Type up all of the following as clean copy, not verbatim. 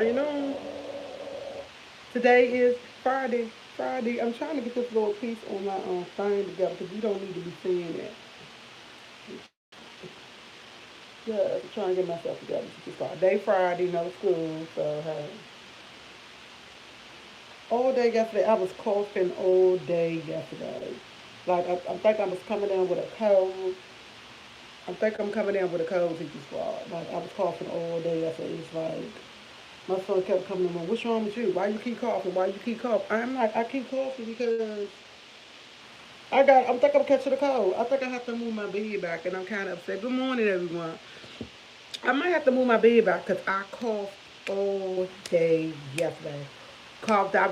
You know, today is Friday. Friday. I'm trying to get this little piece on my thing together because you don't need to be seeing that. Yeah, I'm trying to get myself together. It's just day Friday, no school, so hey. All day yesterday, I was coughing all day yesterday. Like I think I was coming down with a cold. I think I'm coming down with a cold, teacher squad. Like I was coughing all day yesterday. It's like my son kept coming in. What's wrong with you? Why you keep coughing? Why you keep coughing? I'm like, I keep coughing because I think I'm catching a cold. I think I have to move my bed back, and I'm kind of upset. Good morning, everyone. I might have to move my bed back because I coughed all day yesterday. Coughed. I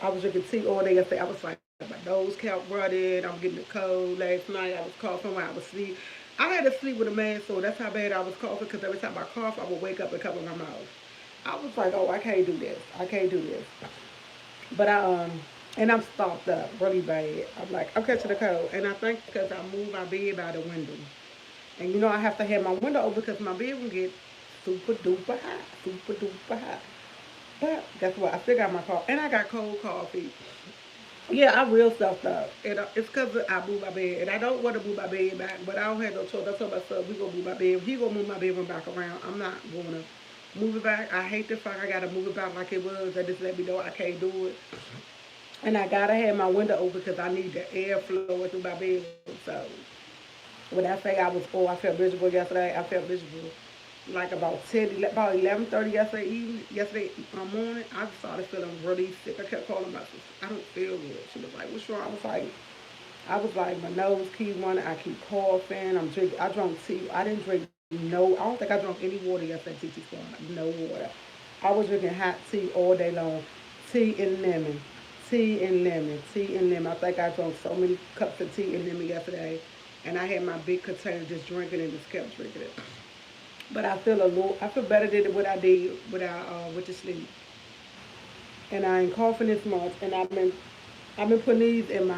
was drinking tea all day yesterday. I was like, my nose kept running. I was getting a cold last night. I was coughing while I was asleep. I had to sleep with a man, so that's how bad I was coughing. Because every time I cough, I would wake up and cover my mouth. I was like, oh, I can't do this. I can't do this. But and I'm stopped up really bad. I'm like, I'm catching a cold. And I think because I moved my bed by the window. And you know, I have to have my window open because my bed will get super duper hot. Super duper hot. But guess what? I still got my coffee. And I got cold coffee. Yeah, I real stuffed up. And it's because I moved my bed. And I don't want to move my bed back, but I don't have no choice. I told my son, we going to move my bed. He going to move my bedroom back around. I'm not going to move it back. I hate the fact I got to move it back like it was. They just let me know I can't do it. And I gotta have my window open because I need the air flowing through my bedroom. So when I say I was I felt miserable yesterday. I felt miserable like about 11:30 yesterday evening, yesterday morning. I started feeling really sick. I kept calling my sister. I don't feel good. She was like, "What's wrong?" I was like, my nose keep running. I keep coughing. I'm drinking. I drank tea. I didn't drink no. I don't think I drank any water yesterday. TT Squad. No water. I was drinking hot tea all day long. Tea and lemon. Tea and lemon. Tea and lemon. I think I drank so many cups of tea and lemon yesterday. And I had my big container just drinking and just kept drinking it. But I feel better than what I did with the sleep. And I ain't coughing this much. And I've been putting these in my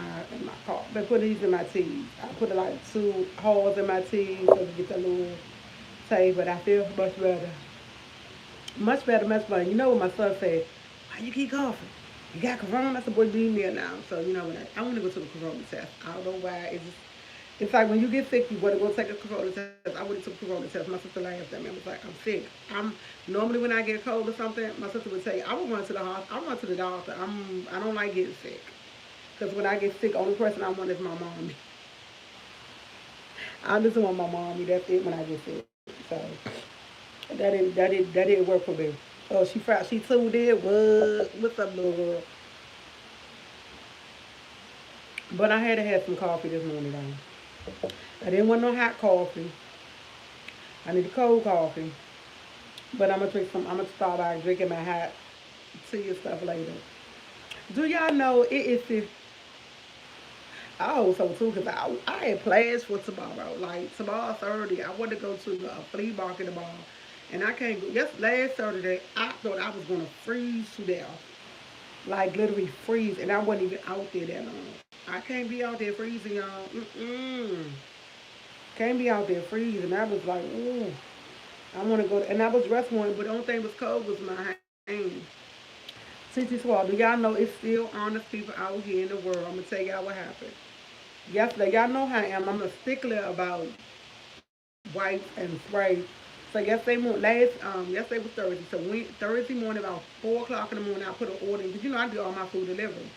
car. Been putting these in my teas. I put like 2 holes in my teas so to get that little taste. But I feel much better. Much better, much better. You know what my son said? Why you keep coughing? You got corona? I said, boy, leave me now. So, you know what? I want to go to the corona test. I don't know why. It's like when you get sick, you want to go take a corona test. I went and took a corona test. My sister laughed at me. I was like, I'm sick. I'm normally when I get a cold or something, my sister would say, I would run to the hospital. I run to the doctor. I don't like getting sick. Because when I get sick, only person I want is my mommy. I just want my mommy. That's it when I get sick. So that didn't work for me. Oh, she tuned in. What's up, little girl? But I had to have some coffee this morning, though. I didn't want no hot coffee. I need a cold coffee. But I'm gonna start by drinking my hot tea and stuff later. Do y'all know it is this? I hope so too, cause I had plans for tomorrow. Like tomorrow Thursday, I want to go to the flea market tomorrow, and I can't go. Yes, last Saturday, I thought I was gonna freeze to death, like literally freeze, and I wasn't even out there that long. I can't be out there freezing, y'all. Mm-mm. Can't be out there freezing. I was like, ooh, I want to go. And I was dressed one, but the only thing was cold was my hand. CT Swall, do y'all know it's still honest people out here in the world? I'm gonna tell y'all what happened. Yesterday, y'all know how I am. I'm a stickler about wipes and spray. So yesterday was Thursday. So Thursday morning about 4 o'clock in the morning, I put an order in because you know I do all my food delivery.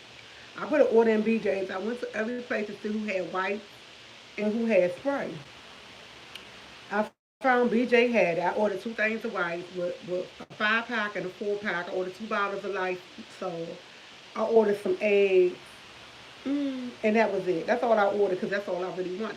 I put an order in BJ's. I went to every place to see who had wipes and who had spray. I found BJ had it. I ordered 2 things of rice with a 5 pack and a 4 pack. I ordered 2 bottles of light salt. I ordered some eggs. And that was it. That's all I ordered because that's all I really wanted.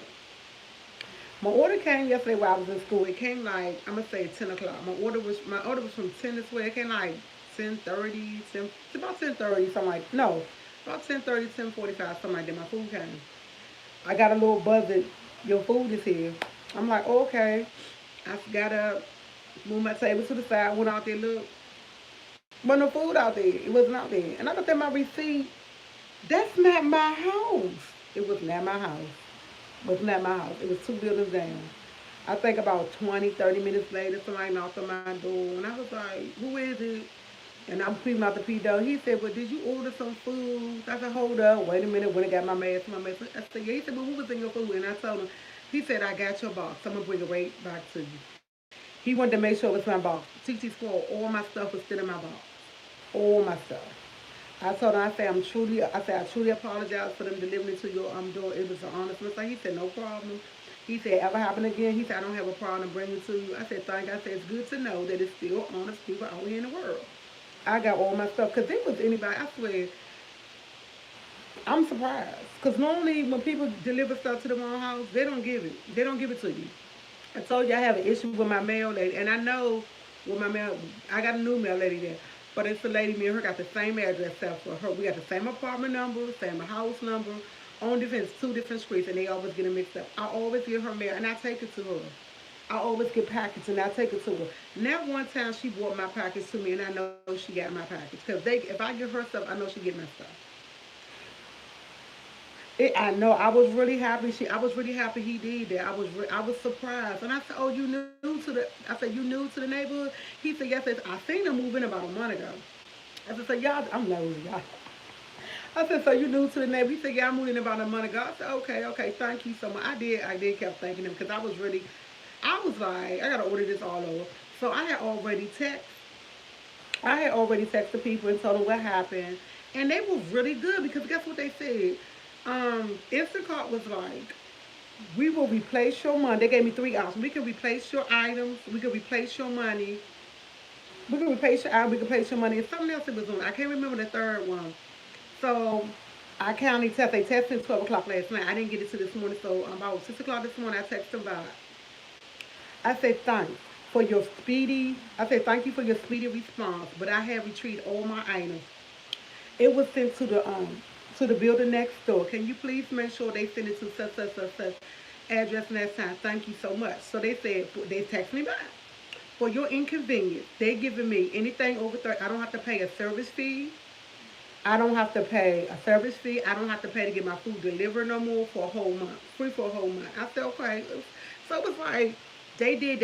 My order came yesterday while I was in school. It came like I'm gonna say 10 o'clock. My order was from 10 to 12. It came like 10:30, it's about 10:30, something like no, about 10:30, 10:45, something like that. My food came. I got a little buzzing. Your food is here. I'm like, oh, okay. I got to move my table to the side. Went out there, look. But no food out there. It wasn't out there. And I looked at my receipt. That's not my house. It was not my house. It was not my house. It was 2 buildings down. I think about 20, 30 minutes later, somebody knocked on my door, and I was like, "Who is it?" And I'm creeping out the P door. He said, "Well, did you order some food?" I said, "Hold up, wait a minute." When I got my mask, I said, "Yeah." He said, "Well, who was in your food?" And I told him. He said, "I got your box. I'm gonna bring it right back to you." He wanted to make sure it was my box. TT Squad, all my stuff was still in my box. All my stuff. I told him, I truly apologize for them delivering it to your door. It was an honest mistake. He said, "No problem." He said, "Ever happen again?" He said, "I don't have a problem bringing it to you." I said, "Thank you." I said, "It's good to know that it's still honest people out here in the world." I got all my stuff because it was anybody. I swear, I'm surprised because normally when people deliver stuff to the wrong house, they don't give it. They don't give it to you. I told you I have an issue with my mail lady, and I know with my mail, I got a new mail lady there, but it's the lady. Me and her got the same address except for her. We got the same apartment number, same house number, on different two different streets, and they always get it mixed up. I always get her mail, and I take it to her. I always get package, and I take it to her. Now one time she brought my package to me, and I know she got my package because if I give her stuff, I know she get my stuff. I know. I was really happy. I was really happy he did that. I was surprised, and I said, "Oh, you new to the?" I said, "You new to the neighborhood?" He said, "Yes." I seen him moving about a month ago. I said, "So y'all, I'm nosy, y'all." I said, "So you new to the neighborhood?" He said, "Yeah, I'm moving about a month ago." I said, "Okay, okay, thank you so much." I did, kept thanking him because I was really, I was like, I gotta order this all over. So I had already texted people and told them what happened, and they were really good because guess what they said? Instacart was like, we will replace your money. They gave me 3 options. We can replace your items. We can replace your money. We can replace your items. We can replace your money. And something else it was on. I can't remember the third one. So I counted test. They tested at 12 o'clock last night. I didn't get it to this morning. So about 6 o'clock this morning, I texted them back. I said, thanks for your speedy. I said, thank you for your speedy response. But I have retrieved all my items. It was sent to the building next door. Can you please make sure they send it to such address next time? Thank you so much. So they said they text me back. For your inconvenience, they giving me anything over 30. I don't have to pay a service fee. I don't have to pay a service fee. I don't have to pay to get my food delivered no more for a whole month. Free for a whole month. I said okay. So it was like they did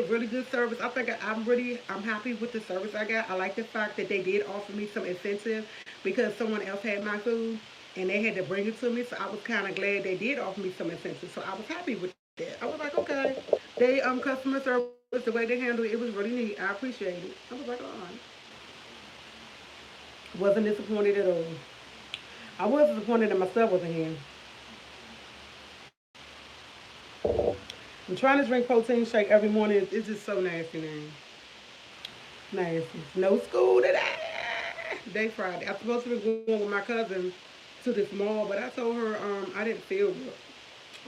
really good service. I think I'm happy with the service I got. I like the fact that they did offer me some incentive because someone else had my food and they had to bring it to me. So I was kind of glad they did offer me some incentive. So I was happy with that. I was like okay, they customer service the way they handled it, it was really neat. I appreciate it. I was like oh, wasn't disappointed at all. I was disappointed that my stuff wasn't here. I'm trying to drink protein shake every morning. It's just so nasty now. Nasty. No school today. Day Friday. I'm supposed to be going with my cousin to this mall, but I told her I didn't feel good.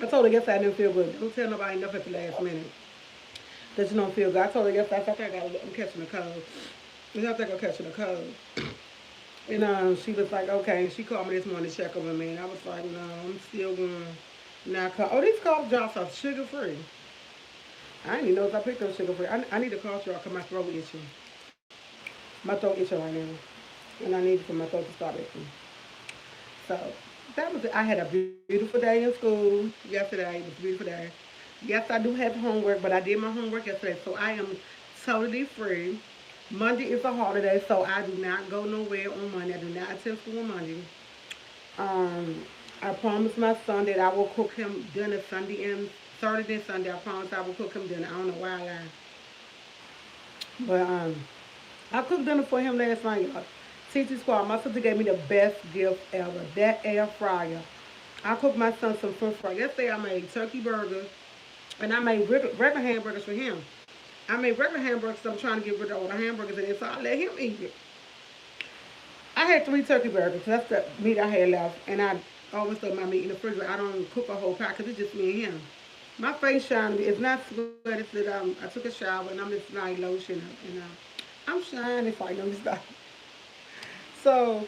I told her yesterday I didn't feel good. Don't tell nobody enough at the last minute that you don't feel good. I told her yesterday I think I'm catching a cold. I think I'm catching a cold. And she was like, okay. She called me this morning to check on me, and I was like, no, I'm still going. Now, oh, these cough drops are sugar free. I didn't even know if I picked up sugar free. I need a cough drop because my throat itching. My throat itching right now, and I need it for my throat to stop itching. So that was it. I had a beautiful day in school yesterday. It was a beautiful day. Yes, I do have homework, but I did my homework yesterday, so I am totally free. Monday is a holiday, so I do not go nowhere on Monday. I do not attend school on Monday. Um, I promised my son that I will cook him dinner Sunday and Saturday and Sunday. I promised I will cook him dinner. I don't know why I lied. But I cooked dinner for him last night. TT Squad, my sister gave me the best gift ever. That air fryer. I cooked my son some french fries. Yesterday I made turkey burgers and I made regular hamburgers for him. I made regular hamburgers because I'm trying to get rid of all the hamburgers in it, so I let him eat it. I had 3 turkey burgers. That's the meat I had left, and I always throw my meat in the refrigerator. I don't cook a whole pack because it's just me and him. My face shining. It's not sweat. It's that I took a shower and I'm just like lotion up, and I'm shining. If I know this stuff. So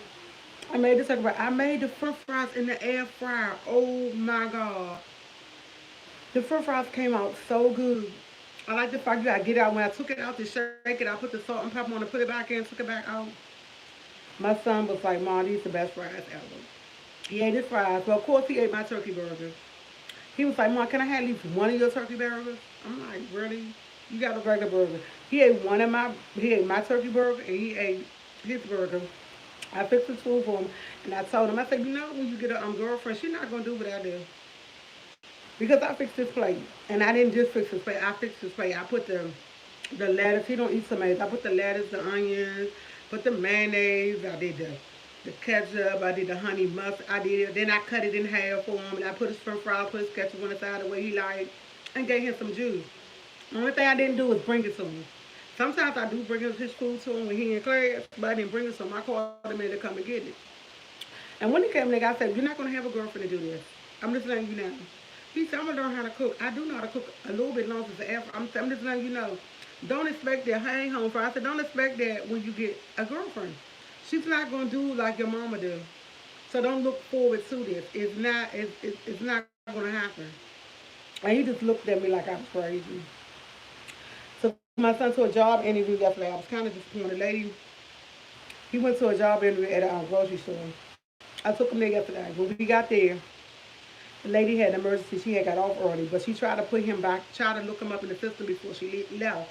I made this turkey burger. I made the french fries in the air fryer. Oh my god, the french fries came out so good. I like the fact that I get out when I took it out to shake it. I put the salt and pepper on it, put it back in, took it back out. My son was like, "Mom, these the best fries ever." He ate his fries. Well, of course, he ate my turkey burger. He was like, Mom, can I have at least one of your turkey burgers? I'm like, really? You got a regular burger. He ate my turkey burger and he ate his burger. I fixed his food for him and I told him, I said, you know, when you get a girlfriend, she's not gonna do what I do. Because I fixed his plate. And I didn't just fix his plate, I fixed his plate. I put the lettuce, he don't eat tomatoes. I put the lettuce, the onions, put the mayonnaise, I did the ketchup, I did the honey mustard, I did it. Then I cut it in half for him and I put his french fries, put his ketchup on the side the way he liked, and gave him some juice. The only thing I didn't do was bring it to him. Sometimes I do bring his food to him when he in class, but I didn't bring it to him. I called him in to come and get it. And when he came in, I said, you're not going to have a girlfriend to do this. I'm just letting you know. He said, I'm going to learn how to cook. I do know how to cook a little bit long as an I'm just letting you know. Don't expect that hang home for. I said, don't expect that when you get a girlfriend. She's not going to do like your mama do. So don't look forward to this. It's not going to happen. And he just looked at me like I was crazy. So my son to a job interview yesterday. I was kind of disappointed. Lady, he went to a job interview at a grocery store. I took him there yesterday. When we got there, the lady had an emergency. She had got off early, but she tried to put him back, tried to look him up in the system before she left.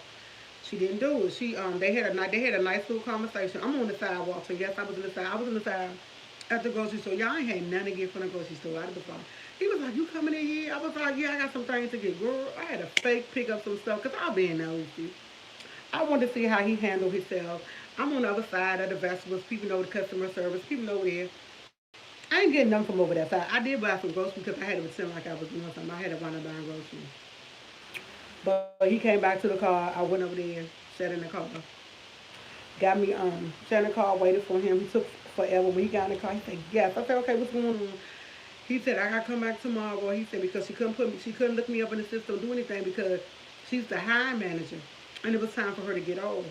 She didn't do it. They had a nice little conversation. I'm on the sidewalk, so yes, I was in the side. I was in the side at the grocery store. Y'all ain't had nothing to get from the grocery store. I was like, he was like, you coming in here? I was like, yeah, I got some things to get. Girl, I had to fake pick up some stuff because I'll be in nosy. I wanted to see how he handled himself. I'm on the other side of the vegetables. People know the customer service. People know there. I ain't getting nothing from over that side. I did buy some groceries because I had to pretend like I was doing something. I had to run a buying groceries. But he came back to the car. I went over there, sat in the car. Got me sat in the car, waited for him. He took forever. When he got in the car, he said, yes. I said, okay, what's going on? He said, I gotta come back tomorrow. He said, because she couldn't look me up in the system or do anything because she's the hiring manager. And it was time for her to get over.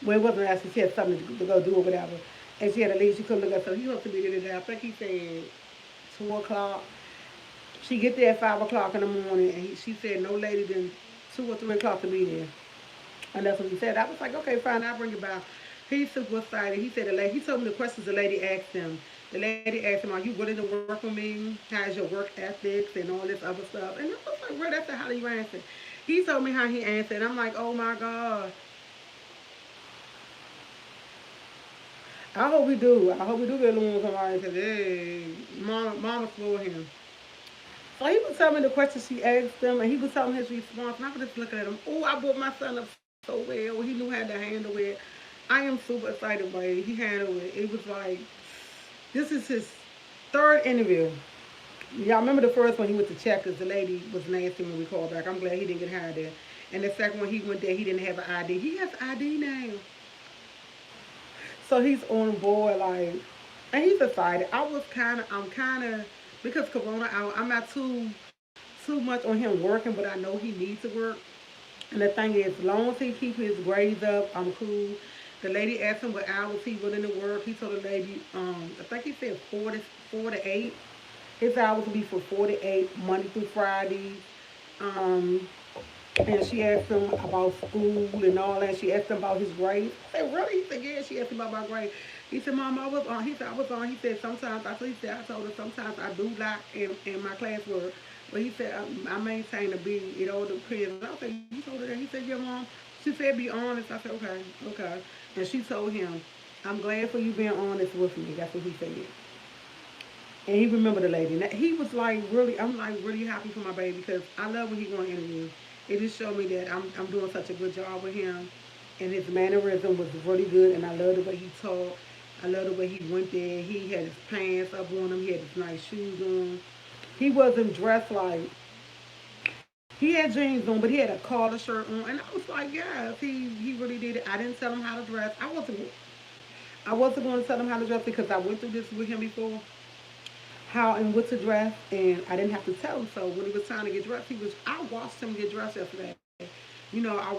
Well, it wasn't actually, she had something to go do or whatever. And she had to leave, she couldn't look up. So he wants to be there today. I think he said 2 o'clock. She get there at 5 o'clock in the morning, and she said no later than 2 or 3 o'clock to be there. And that's what he said. I was like, okay, fine, I'll bring it back. He's super excited. He said he told me the questions the lady asked him. The lady asked him, are you willing to work with me? How's your work ethics and all this other stuff? And I was like, well, that's how do you answer? He told me how he answered. I'm like, oh my God. I hope we do. I hope we do get along with somebody because, hey, mama spoiled him. So he was telling me the questions she asked him, and he was telling his response, and I was just looking at him. Oh, I brought my son up so well. He knew how to handle it. I am super excited by it. He handled it. It was like, this is his third interview. Y'all remember the first one he went to check because the lady was nasty when we called back. I'm glad he didn't get hired there. And the second one he went there, he didn't have an ID. He has ID now. So he's on board, like, and he's excited. I'm kind of, because Corona, I'm not too much on him working, but I know he needs to work. And the thing is, as long as he keep his grades up, I'm cool. The lady asked him what hours he willing to work. He told the lady, I think he said 4 to 8. His hours will be for 4 to 8, Monday through Friday. Um, and she asked him about school and all that. She asked him about his grades. I said, really? He said, yeah. She asked him about my grades. He said, Mom, I was on. He said, I was on. He said, sometimes, I told her, sometimes I do lack in my classwork. But he said, I maintain a B. It all depends. I said, you told her that? He said, yeah, Mom. She said, be honest. I said, okay, okay. And she told him, I'm glad for you being honest with me. That's what he said. And he remembered the lady. And he was like, really, I'm like really happy for my baby because I love when he going to interview. It just showed me that I'm doing such a good job with him. And his mannerism was really good. And I love the way he talked. I love the way he went there. He had his pants up on him. He had his nice shoes on. He wasn't dressed like, he had jeans on, but he had a collar shirt on. And I was like, yes, he really did it. I didn't tell him how to dress. I wasn't going to tell him how to dress because I went through this with him before. How and what to dress, and I didn't have to tell him. So when it was time to get dressed, I watched him get dressed yesterday. I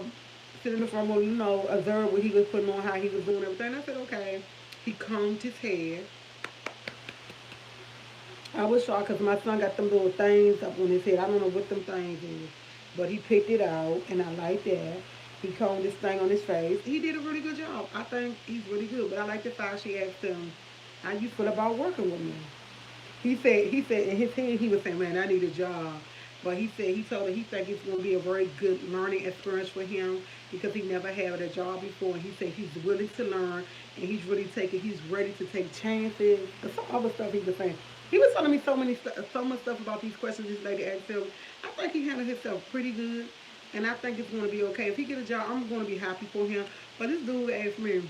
sit in the front row, observe what he was putting on, how he was doing everything. I said, okay. He combed his hair. I was shocked because my son got them little things up on his head. I don't know what them things is, but he picked it out, and I like that. He combed this thing on his face. He did a really good job. I think he's really good, but I like the fact she asked him, how you feel about working with me? He said in his head he was saying, man, I need a job. But he said he told her he think it's gonna be a very good learning experience for him because he never had a job before. And he said he's willing to learn and he's ready to take chances. And some other stuff he was saying. He was telling me so much stuff about these questions this lady asked him. I think he handled himself pretty good, and I think it's gonna be okay. If he get a job, I'm gonna be happy for him. But this dude asked me,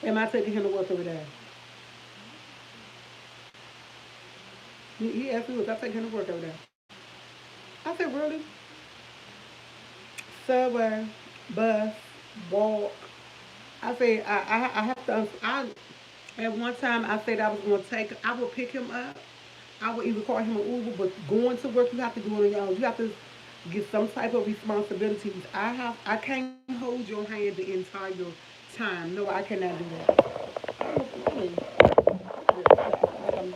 "Am I taking him to work every day?" He asked me, "Was I taking him to work every day?" I said, "Really? Subway, bus, walk." I said, I have to. At one time I said I was going to take. I would pick him up. I would either call him an Uber, but going to work, you have to do it on your own. You have to get some type of responsibilities. I can't hold your hand the entire time. No, I cannot do that. Oh, really?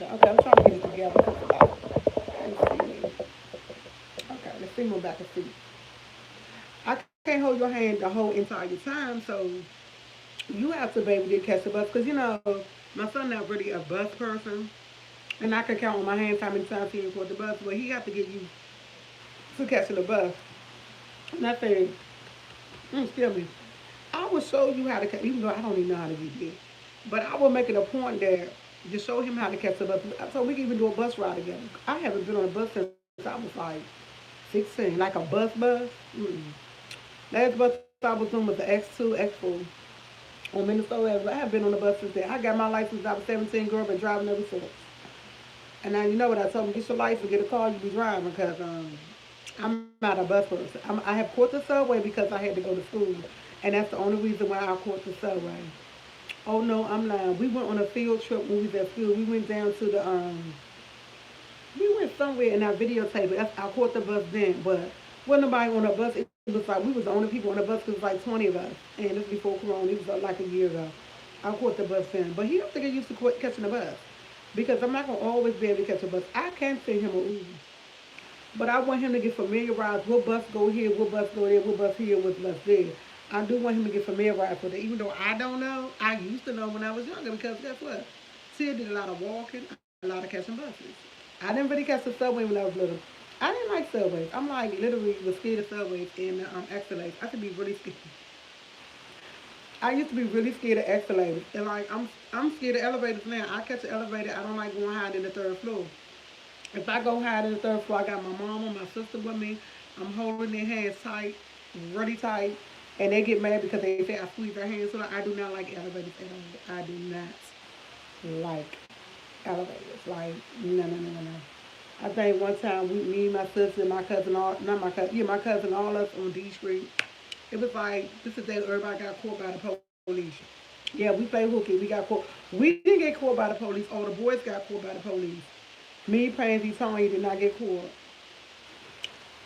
Okay, I'm trying to get it together. Let's see. Okay, let's see my back and feet. I can't hold your hand the whole entire time, so you have to be able to catch the bus. Because, my son not really a bus person, and I can count on my hands how many times he caught the bus, but he have to get used to catching the bus. And I said, excuse me, I will show you how to catch, even though I don't even know how to get there. But I will make it a point there to show him how to catch the bus. So we can even do a bus ride together. I haven't been on a bus since I was like 16, like a bus. Mm-mm. Last bus I was on was the X2, X4 on Minnesota. I have been on the bus since then. I got my license when I was 17, girl, been driving ever since. And now you know what I told him, get your license, get a car, you be driving, because I'm not a bus person. I have caught the subway because I had to go to school. And that's the only reason why I caught the subway. Oh no, I'm lying. We went on a field trip when we was at school. We went down to we went somewhere and I videotaped it. I caught the bus then, but wasn't nobody on the bus. It was like we was the only people on the bus because it was like 20 of us. And this before Corona. It was like a year ago. I caught the bus then. But he don't think I used to catching the bus. Because I'm not going to always be able to catch a bus. I can send him a Uber. But I want him to get familiarized. What bus go here? What bus go there? What bus here? What bus there? I do want him to get familiarized with it. Even though I don't know, I used to know when I was younger because guess what? Tia did a lot of walking, a lot of catching buses. I didn't really catch the subway when I was little. I didn't like subways. I'm like literally was scared of subways and escalators. I could be really scared. I used to be really scared of escalators, and like I'm scared of elevators now. I catch an elevator. I don't like going high in the third floor. If I go high in the third floor, I got my mom and my sister with me. I'm holding their hands tight, really tight, and they get mad because they say I squeeze their hands. So I do not like elevators at all. I do not like elevators. Like no. I think one time me, my sister, and my cousin, all not my cousin, yeah, my cousin, all us on D Street. It was like this is the day everybody got caught by the police. Yeah, we played hooky. We got caught. We didn't get caught by the police. All the boys got caught by the police. Me, Pansy, Tony did not get caught.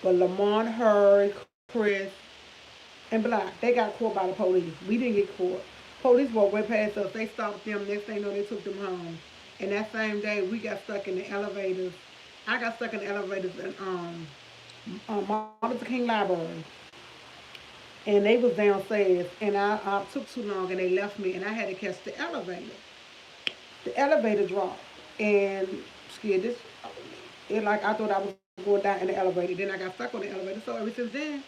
But Lamont, Harry, Chris, and Black, they got caught by the police. We didn't get caught. Police walked way past us. They stopped them. Next thing you know, they took them home. And that same day, we got stuck in the elevators. I got stuck in the elevators in Martin Luther King Library. And they was downstairs. And I took too long, and they left me. And I had to catch the elevator. The elevator dropped. And scared this. It like I thought I was going down in the elevator. Then I got stuck on the elevator. So ever since then,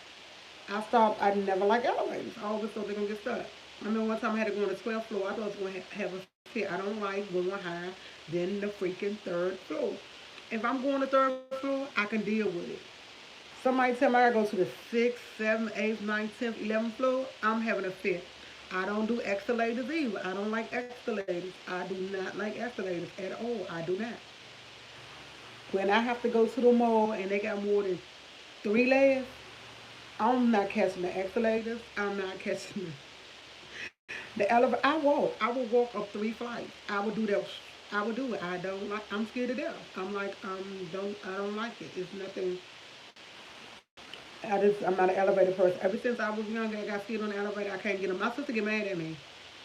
I stopped. I never like elevators. I always thought they're gonna get stuck. I remember one time I had to go on the 12th floor. I thought I was gonna have a fit. I don't like going higher than the freaking third floor. If I'm going to third floor, I can deal with it. Somebody tell me I gotta go to the 6th, 7th, 8th, 9th, 10th, 11th floor, I'm having a fit. I don't do escalators either. I don't like escalators. I do not like escalators at all. I do not. When I have to go to the mall and they got more than 3 layers, I'm not catching the escalators. I'm not catching the elevator. I walk. I will walk up 3 flights. I would do that. I would do it. I don't like. I'm scared to death. I'm like don't. I don't like it. It's nothing. I'm not an elevator person. Ever since I was younger, I got scared on the elevator. I can't get them. My sister get mad at me.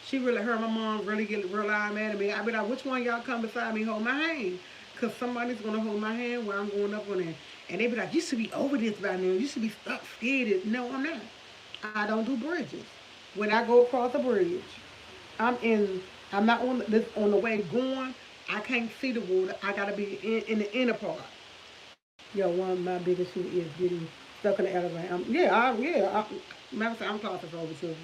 She really her, my mom really get real loud mad at me. I be like, which one of y'all come beside me, hold my hand? Cause somebody's gonna hold my hand while I'm going up on it. And they be like, you should be over this by now. You should be stuck scared. No, I'm not. I don't do bridges. When I go across a bridge, I'm in. I'm not on this on the way going. I can't see the water. I gotta be in the inner part. Yo, one of my biggest fear is getting stuck in the elevator. Matter of fact, I'm claustrophobic too.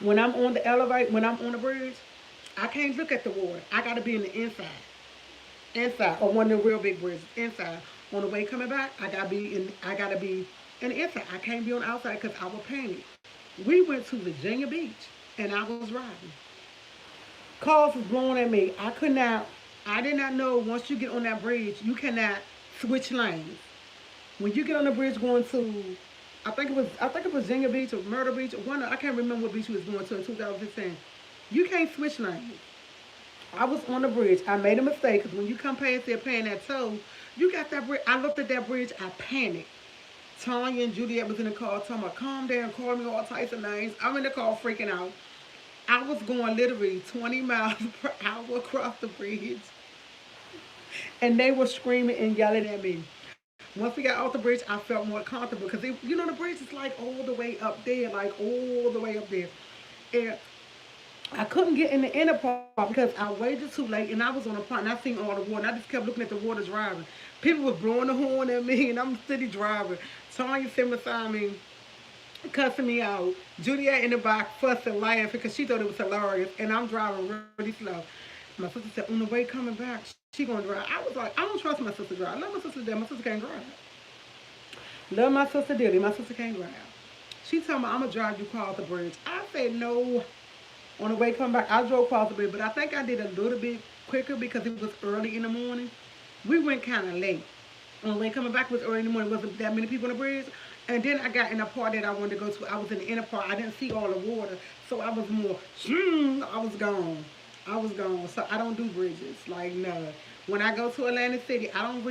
When I'm on the elevator, when I'm on the bridge, I can't look at the water. I gotta be in the inside, or one of the real big bridges, inside. On the way coming back, I gotta be in the inside. I can't be on the outside because I will panic. We went to Virginia Beach, and I was riding. Cars was blowing at me. I did not know once you get on that bridge, you cannot switch lanes. When you get on the bridge going to, I think it was Virginia Beach or Myrtle Beach or one. I can't remember what beach we was going to in 2015. You can't switch lanes. I was on the bridge. I made a mistake because when you come past there paying that toll, you got that bridge. I looked at that bridge. I panicked. Tanya and Juliet was in the car talking about, calm down, call me all types of names. I'm in the car freaking out. I was going literally 20 miles per hour across the bridge. And they were screaming and yelling at me. Once we got off the bridge, I felt more comfortable because, the bridge is like all the way up there, like all the way up there. And I couldn't get in the inner part because I waited too late and I was on a part and I seen all the water. And I just kept looking at the water driving. People were blowing the horn at me and I'm steady driving. Tanya sitting beside me, cussing me out. Juliet in the back fussing, laughing because she thought it was hilarious. And I'm driving really slow. My sister said, on the way coming back, she gonna drive. I was like, I don't trust my sister to drive. I love my sister dead. My sister can't drive. Love my sister dearly. My sister can't drive. She told me, I'm gonna drive you across the bridge. I said no. On the way coming back, I drove across the bridge, but I think I did a little bit quicker because it was early in the morning. We went kind of late. On the way coming back was early in the morning. Wasn't that many people on the bridge. And then I got in a part that I wanted to go to. I was in the inner part. I didn't see all the water, so I was more. I was gone. I was gone. So I don't do bridges. Like no. When I go to Atlantic City, I love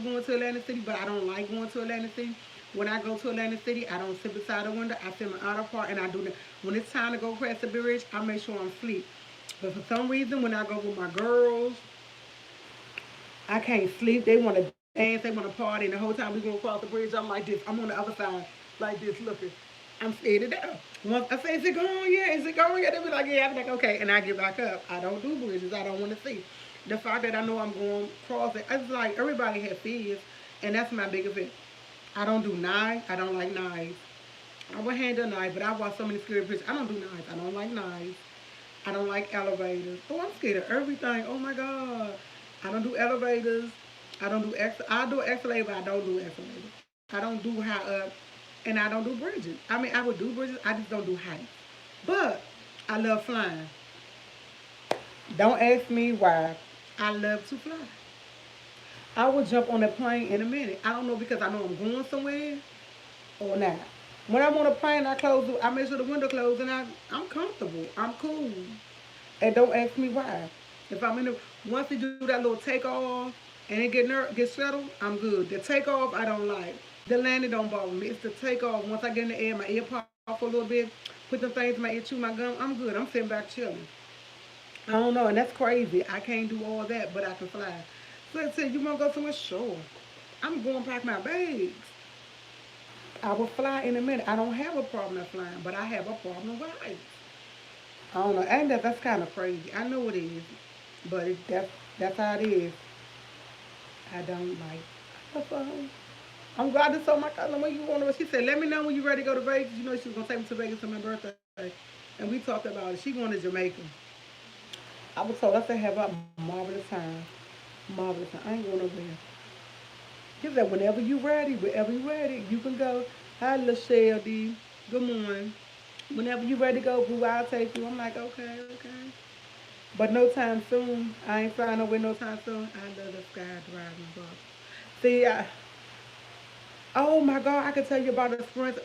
going to Atlantic City, but I don't like going to Atlantic City. When I go to Atlantic City, I don't sit beside the window. I sit in my outer part, and I do that. When it's time to go across the bridge, I make sure I'm asleep. But for some reason, when I go with my girls, I can't sleep. They want to dance. They want to party. And the whole time we going across the bridge, I'm like this. I'm on the other side, like this, looking. I'm scared to death. Once I say, is it going? Yeah, is it going? Yeah, they be like, yeah. I'm like, okay. And I get back up. I don't do bridges. I don't want to see. The fact that I know I'm going across it, it's like everybody has fears. And that's my biggest fear. I don't do knives. I don't like knives. I would handle a knife, but I watch so many scary pictures. I don't do knives. I don't like knives. I don't like elevators. Oh, I'm scared of everything. Oh my God. I don't do elevators. I don't do I do escalator, but I don't do escalator. I don't do high up, and I don't do bridges. I mean, I would do bridges. I just don't do heights. But I love flying. Don't ask me why. I love to fly. I will jump on a plane in a minute. I don't know because I know I'm going somewhere or not. When I'm on a plane, I make sure the window closed, and I'm comfortable. I'm cool. And don't ask me why. If I'm in the once you do that little takeoff and it get settled, I'm good. The takeoff I don't like. The landing don't bother me. It's the takeoff. Once I get in the air, my ear pop off a little bit, put them things in my ear, chew my gum. I'm good. I'm sitting back chilling. I don't know, and that's crazy. I can't do all that, but I can fly. So I said, you want to go somewhere? Sure. I'm going to pack my bags. I will fly in a minute. I don't have a problem with flying, but I have a problem with heights. I don't know. And that's kind of crazy. I know it is, but that's how it is. I don't like the fun. I'm glad to tell my cousin when you want to. She said, let me know when you're ready to go to Vegas. You know she was going to take me to Vegas for my birthday. And we talked about it. She going to Jamaica. I was told I said have a marvelous time. Marvelous time. I ain't going nowhere. He said, whenever you ready, you can go. Hi, Lachelle D. Good morning. Whenever you ready to go, boo, I'll take you. I'm like, okay, okay. But no time soon. I ain't flying nowhere no time soon. I love the skydiving, bro. See, oh my God, I can tell you about the experience.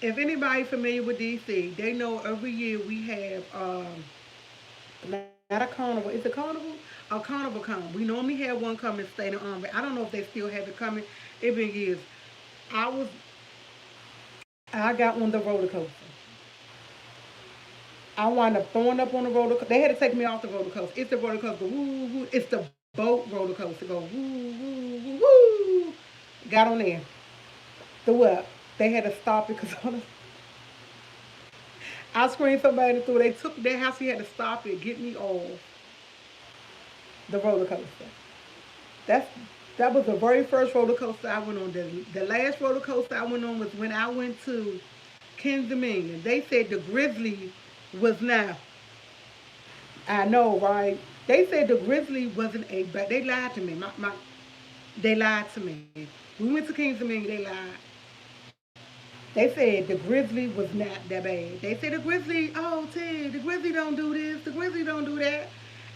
If anybody familiar with DC, they know every year we have not a carnival. Is it carnival? A carnival come. We normally have one coming in State of Army. I don't know if they still have it coming. It's been years. I was I got on the roller coaster. I wound up throwing up on the roller coaster. They had to take me off the roller coaster. It's the roller coaster. Woo, woo. It's the boat roller coaster. Go woo, woo, woo, woo. Got on there. Threw up. They had to stop it because I screamed somebody through. They took their house. He had to stop it, get me off. The roller coaster. That's that was the very first roller coaster I went on. The last roller coaster I went on was when I went to Kings Dominion. They said the Grizzly was now. I know, right? They said the Grizzly wasn't a, but they lied to me. They lied to me. We went to Kings Dominion. They lied. They said the Grizzly was not that bad. They said the Grizzly, oh Ted, the Grizzly don't do this, the Grizzly don't do that.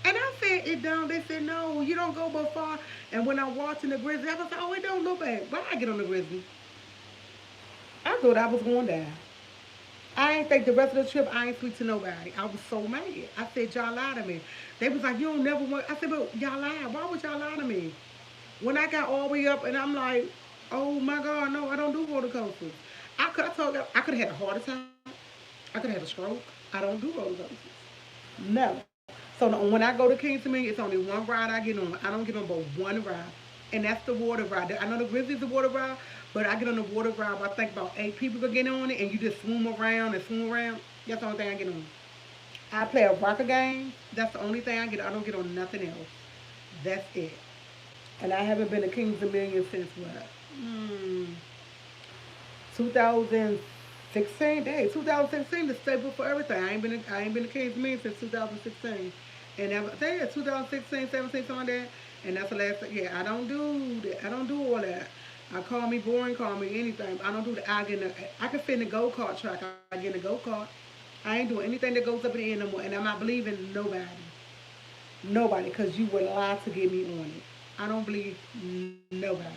And I said it don't. They said no, you don't go but far. And when I'm watching the Grizzly, I was like, oh, it don't look bad. But I get on the Grizzly, I thought I was going down. I ain't think the rest of the trip I ain't speak to nobody. I was so mad. I said y'all lied to me. They was like, you don't never want. I said, but y'all lied. Why would y'all lie to me? When I got all the way up and I'm like, oh my God, no, I don't do roller coasters. I told you I could have had a heart attack. I could have had a stroke. I don't do roller coasters. No. So when I go to Kingston, it's only one ride I get on. I don't get on but one ride, and that's the water ride. I know the Grizzlies the water ride, but I get on the water ride. I think about 8 people could get on it, and you just swim around and swim around. That's the only thing I get on. I play a rocker game. That's the only thing I get. I don't get on nothing else. That's it. And I haven't been to Kings Dominion since what? 2016. Day 2016, the staple for everything. I ain't been to Kings Dominion since 2016. And I say yeah, 2016, 17, something like that. And that's the last thing. Yeah, I don't do that. I don't do all that. I call me boring, call me anything. I don't do that. I can fit in the go kart track. I get in the go kart. I ain't doing anything that goes up in the air no more. And I'm not believing nobody. Nobody, because you would lie to get me on it. I don't believe nobody.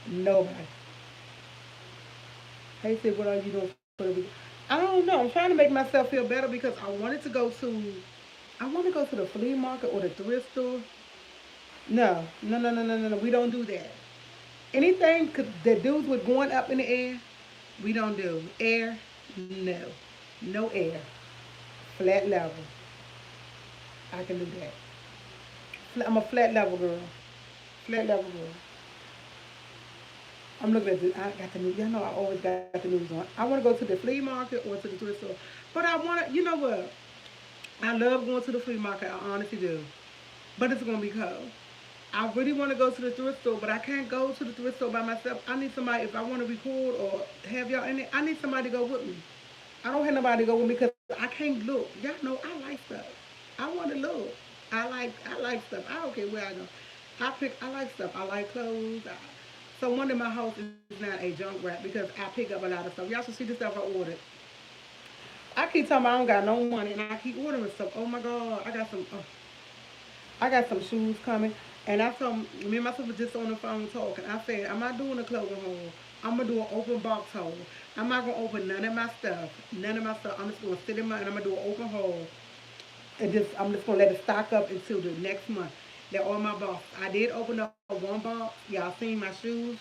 Nobody. Hey, said, what are you doing for the week? I don't know. I'm trying to make myself feel better because I want to go to the flea market or the thrift store. No, no, no, no, no, no, no. We don't do that. Anything that deals with going up in the air, we don't do. Air, no. No air. Flat level. I can do that. I'm a flat level girl. Flat level girl. I'm looking at I got the news. Y'all know I always got the news on. I want to go to the flea market or to the thrift store. But I want to, you know what? I love going to the flea market. I honestly do. But it's going to be cold. I really want to go to the thrift store, but I can't go to the thrift store by myself. I need somebody, if I want to record or have y'all in it, I need somebody to go with me. I don't have nobody to go with me because I can't look. Y'all know I like stuff. I want to look. I like stuff. I don't care where I go. I like stuff. I like clothes. So one of my house is not a junk wrap because I pick up a lot of stuff. Y'all should see the stuff I ordered. I keep talking about I don't got no money and I keep ordering stuff. Oh my God, I got some shoes coming. And I told me and myself was just on the phone talking. I said, I'm not doing a clothing haul. I'm gonna do an open box haul. I'm not gonna open none of my stuff. None of my stuff. I'm just gonna sit in my and I'm gonna do an open haul. And I'm just gonna let it stock up until the next month. They're all my boxes. I did open up one box. Y'all seen my shoes.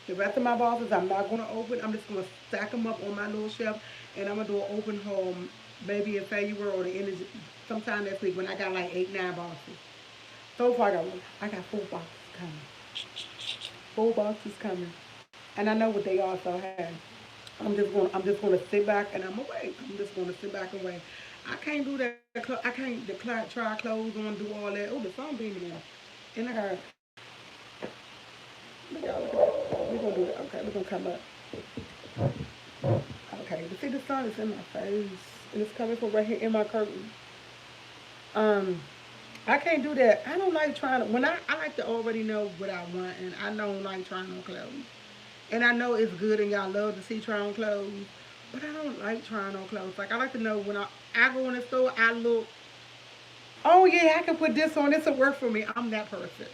The rest of my boxes I'm not gonna open. I'm just gonna stack them up on my little shelf, and I'm gonna do an open haul maybe in February or the end of sometime next week when I got like 8, 9 boxes. So far I got 4 boxes coming. 4 boxes coming, and I know what they are. So hey, I'm just gonna sit back and I'm gonna wait. I'm just gonna sit back and wait. I can't do that. I can't try clothes on, do all that. Oh, the phone beaming now. And I got, look y'all, look at that. We're gonna do it. Okay, we're gonna come up. Okay, you see the sun is in my face, and it's coming from right here in my curtain. Um, I can't do that. I don't like trying to, when I like to already know what I want, and I don't like trying on clothes. And I know it's good and y'all love to see try on clothes, but I don't like trying on clothes. Like I like to know when I go in the store, I look, oh yeah, I can put this on. This will work for me. I'm that person.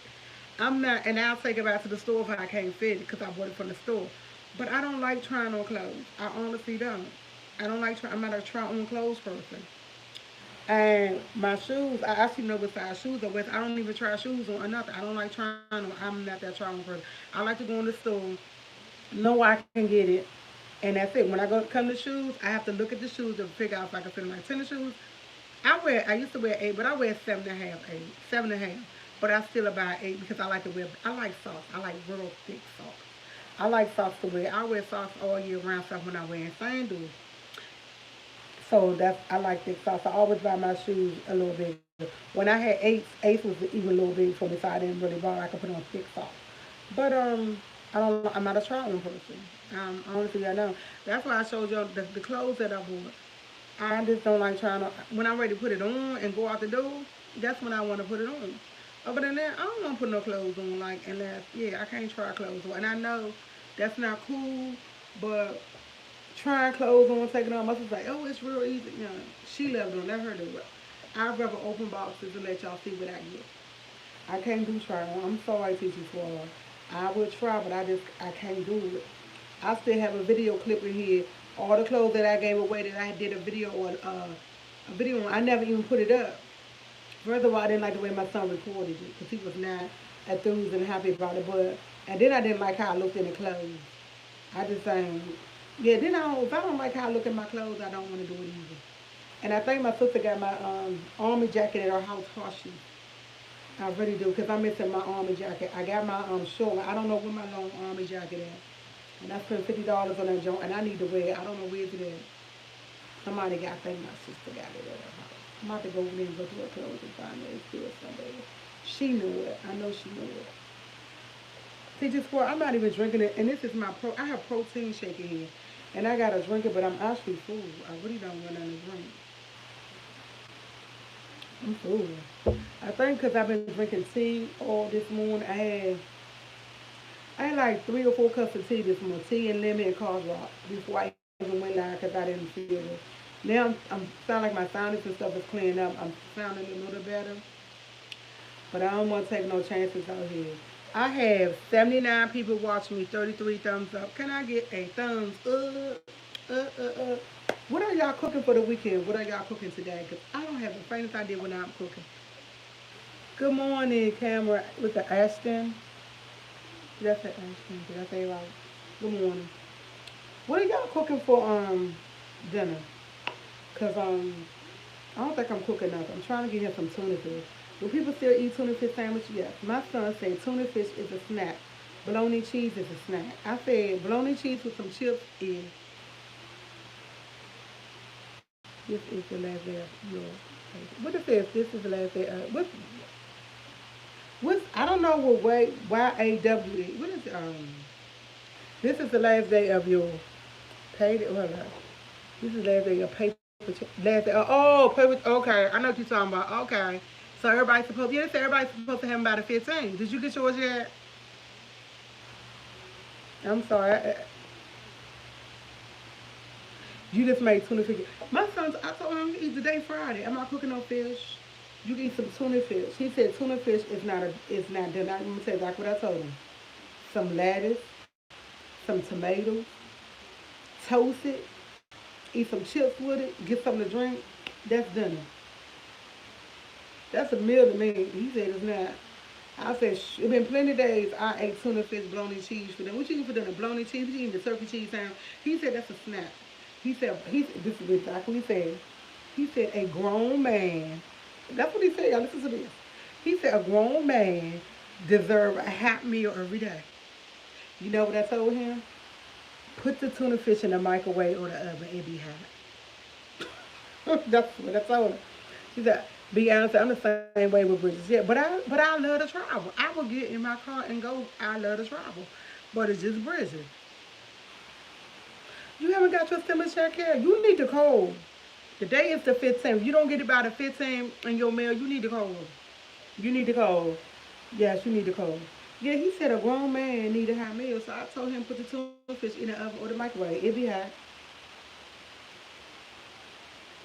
I'm not, and I'll take it back to the store if I can't fit it because I bought it from the store. But I don't like trying on clothes. I honestly don't. I don't like trying. I'm not a try on clothes person. And my shoes, I actually know what size shoes I wear. I don't even try shoes on or nothing. I don't like trying on. I'm not that trying person. I like to go in the store, know I can get it, and that's it. When I go come to shoes, I have to look at the shoes to figure out if I can fit in my tennis shoes. I used to wear 8, but I wear 7.5, 8, 7.5. But I still about 8 because I like to wear. I like socks. I like real thick socks. I like socks to wear. I wear socks all year round. Stuff when I wear sandals. So that's I like thick socks. I always buy my shoes a little bigger. When I had Ace was even a little big for me, so I didn't really buy. I could put on thick socks. But I don't. I'm not a try on person. Honestly, I know. That's why I showed y'all the clothes that I bought. I just don't like trying to. When I'm ready to put it on and go out the door, that's when I want to put it on. Other than that, I don't want to put no clothes on. Like unless, yeah, I can't try clothes on. And I know that's not cool, but trying clothes on, taking on, my sister's like, oh, it's real easy. You know, she loved them. Let her do it. I'd rather open boxes and let y'all see what I get. I can't do try on. I'm sorry, Teacher Swallow. I would try, but I can't do it. I still have a video clip in here. All the clothes that I gave away that I did a video on. I never even put it up. First of all, I didn't like the way my son recorded it because he was not enthused and happy about it. But and then I didn't like how I looked in the clothes. I just think, yeah. Then if I don't like how I look in my clothes, I don't want to do it either. And I think my sister got my army jacket at her house washing. I really do, because I'm missing my army jacket. I got my short one. I don't know where my long army jacket is. And I spent $50 on that joint, and I need to wear it. I don't know where it is. Somebody got, I think my sister got it at her house. I'm about to go in and go to her clothes and find it. It's still somewhere. She knew it. I know she knew it. See, just for, I'm not even drinking it, and this is I have protein shake in here. And I gotta drink it, but I'm actually full. I really don't want nothing to drink. I'm full. I think because I've been drinking tea all this morning. I had like 3 or 4 cups of tea this morning, tea and lemon and cough drop before I even went live because I didn't feel it. Now I'm sound like my sinus and stuff is clearing up. I'm sounding a little better, but I don't want to take no chances out here. I have 79 people watching me, 33 thumbs up. Can I get a thumbs up? Uh. What are y'all cooking for the weekend? What are y'all cooking today? Because I don't have the faintest idea what I'm cooking. Good morning, camera with the Ashton. Did I say Ashton? Did I say it right? Good morning. What are y'all cooking for dinner? Cause I don't think I'm cooking nothing. I'm trying to get him some tuna fish. Do people still eat tuna fish sandwich? Yes. My son said tuna fish is a snack. Bologna cheese is a snack. I said bologna cheese with some chips is. This is the last day of your. What is this? This is the last day. What's I don't know what YAW is. What is This is the last day of your paid. Hold on. This is the last day of your paper. Last day. Paper. Okay, I know what you're talking about. Okay, so everybody's supposed. Yeah, so everybody's supposed to have them by the 15th. Did you get yours yet? I'm sorry. You just made tuna fish. My son's. I told him eat today Friday. I'm not cooking no fish. You can eat some tuna fish. He said tuna fish is not done. I'm gonna tell you exactly what I told him. Some lettuce, some tomatoes, toast it, eat some chips with it, get something to drink. That's dinner. That's a meal to me. He said it's not. I said it's been plenty of days I ate tuna fish, bologna cheese for them. What you eating for dinner? Bologna cheese? What you eating the turkey cheese sandwich? He said that's a snack. This is exactly what he said. He said a grown man. That's what he said. Y'all listen to this. He said a grown man deserve a hot meal every day. You know what I told him? Put the tuna fish in the microwave or the oven. It be hot. That's what I told him. She said, be honest, I'm the same way with Bridget. Yeah, but I love to travel. I will get in my car and go. I love to travel. But it's just Bridget. You haven't got your stimulus check yet? You need to call. The day is the 15th. If you don't get it by the 15th in your mail, you need to call. You need to call. Yes, you need to call. Yeah, he said a grown man need a hot meal, so I told him put the tuna fish in the oven or the microwave. It be hot.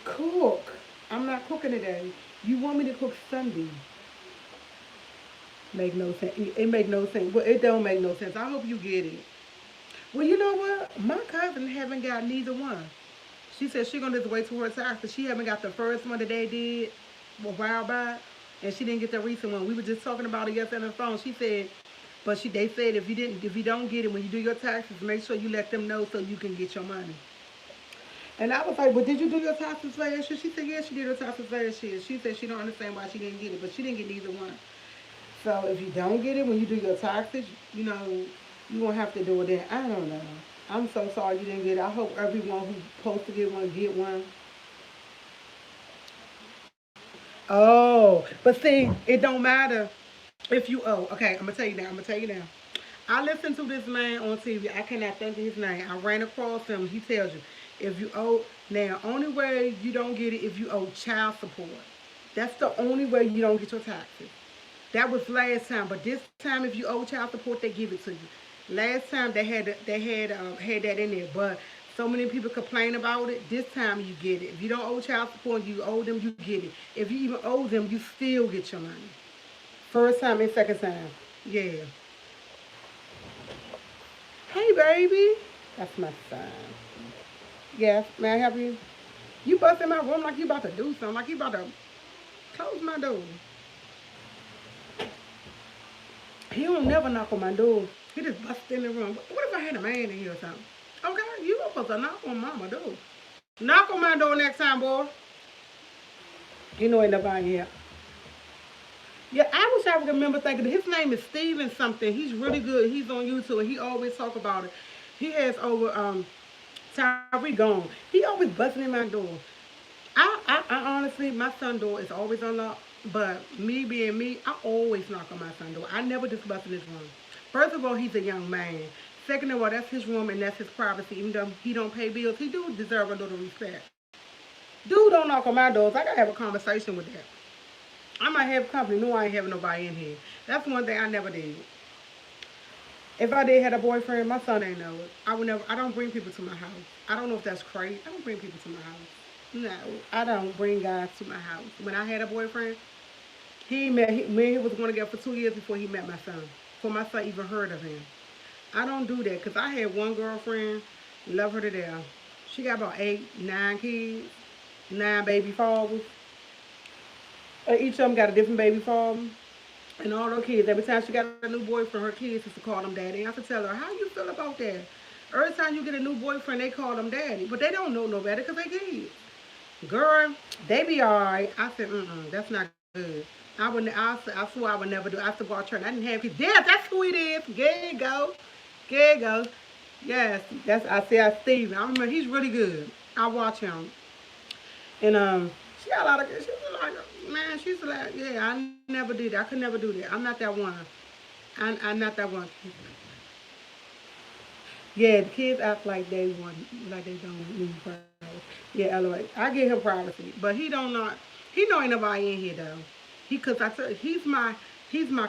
Cook. I'm not cooking today. You want me to cook Sunday? Make no sense. It make no sense. Well, it don't make no sense. I hope you get it. Well, you know what? My cousin haven't got neither one. She said she gonna just wait till her taxes. She haven't got the first one that they did a while back, and she didn't get the recent one. We were just talking about it yesterday on the phone. She said, but they said if you don't get it when you do your taxes, make sure you let them know so you can get your money. And I was like, well, did you do your taxes last year? She said, yeah, she did her taxes last year. She said she don't understand why she didn't get it, but she didn't get neither one. So if you don't get it when you do your taxes, you won't have to do it then. I don't know. I'm so sorry you didn't get it. I hope everyone who's supposed to get one get one. Oh, but see, it don't matter if you owe. Okay, I'm gonna tell you now. I'm gonna tell you now. I listened to this man on TV. I cannot think of his name. I ran across him. He tells you if you owe now. Only way you don't get it if you owe child support. That's the only way you don't get your taxes. That was last time, but this time, if you owe child support, they give it to you. Last time they had that in there, but so many people complain about it. This time you get it. If you don't owe child support, you owe them, you get it. If you even owe them, you still get your money. First time and second time. Yeah. Hey, baby. That's my son. Yes, may I help you? You bust in my room like you about to do something, like you about to close my door. He don't never knock on my door. He just bust in the room. What if I had a man in here or something? Okay, you supposed to knock on mama door. Knock on my door next time, boy. You know ain't nobody here. Yeah, I wish I would remember thinking his name is Steven something. He's really good. He's on YouTube and he always talk about it. He has over Tyree gone. He always busting in my door. I honestly, my son door is always unlocked. But me being me, I always knock on my son door. I never just bust in his room. First of all, he's a young man. Second of all, that's his room and that's his privacy. Even though he don't pay bills, he do deserve a little respect. Dude, don't knock on my doors. I gotta have a conversation with that. I might have company. No, I ain't having nobody in here. That's one thing I never did. If I did have a boyfriend, my son ain't know it. I would never. I don't bring people to my house. I don't know if that's crazy. I don't bring people to my house. No, I don't bring guys to my house. When I had a boyfriend, me and he was going together for 2 years before he met my son. Before my son even heard of him. I don't do that because I had one girlfriend, love her to death. She got about 8, 9 kids, 9 baby fathers. Each of them got a different baby father. And all her kids, every time she got a new boyfriend, her kids used to call them daddy. I have to tell her, how you feel about that? Every time you get a new boyfriend, they call them daddy. But they don't know no better because they kids. Girl, they be all right. I said, that's not good. I swore I would never do. I used to go out church. I didn't have kids. Yeah, that's who it is. There you go. There you go. Yes, that's I see I Steven. I remember he's really good. I watch him. And she got a lot of she's like man, she's like, yeah, I never did that. I could never do that. I'm not that one. I'm not that one. Yeah, the kids act like they want like they don't need privacy. Yeah, LOA. I give him privacy. But he don't not he know ain't nobody in here though. Cause I tell he's my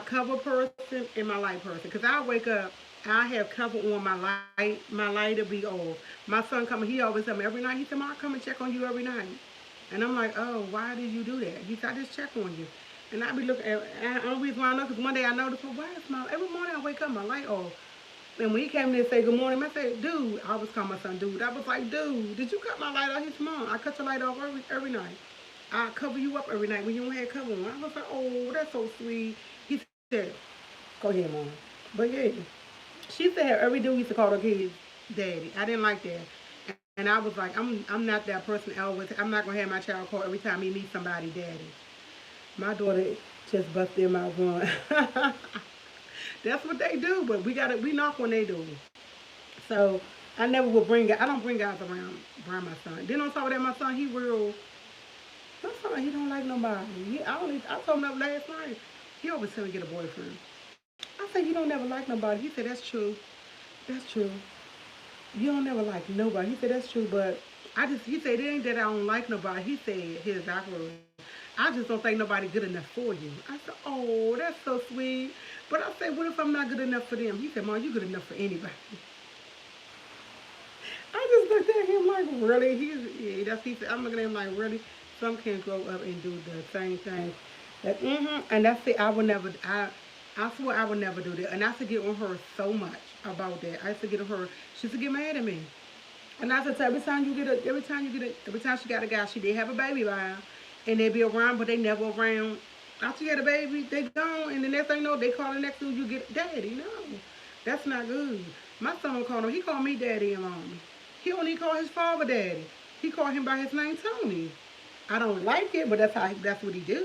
cover person and my light person. Cause I wake up, I have cover on my light will be off. My son coming, he always tell me every night, he said, Mom, I come and check on you every night. And I'm like, oh, why did you do that? He said, I just check on you. And I be looking at, and the only reason why I know, because one day I noticed, well, why is every morning I wake up, my light off. And when he came in and said good morning, I said, dude, I was calling my son dude. I was like, dude, did you cut my light off? He said, Mom, I cut your light off every night. I cover you up every night when you don't have cover on. I was like, oh, that's so sweet. He said, go ahead, Mom. But yeah, she said every dude used to call her kids daddy. I didn't like that. And I was like, I'm not that person always. I'm not gonna have my child call every time he meets somebody daddy. My daughter just busted in my room. That's what they do, but we knock when they do. So I never will I don't bring guys around my son. Then on top of that, my son my son he don't like nobody. I told him that last night. He always tell me to get a boyfriend. I said you don't never like nobody. He said that's true. That's true. You don't never like nobody. He said that's true, but he said it ain't that I don't like nobody. He said his exact words. I just don't think nobody good enough for you. I said, oh, that's so sweet. But I said, what if I'm not good enough for them? He said, Mom, you good enough for anybody. I just looked at him like, really? He said, I'm looking at him like, really? Some can grow up and do the same thing. And that's it. I swear I would never do that. And I used to get on her so much about that. I used to get on her. She used to get mad at me. And I used to tell every time she got a guy, she did have a baby by her. And they be around, but they never around. After you had a baby, they gone. And the next thing you know, they call the next dude, you get daddy. No, that's not good. My son called him. He called me daddy and mommy. He only called his father daddy. He called him by his name, Tony. I don't like it, but that's what he do.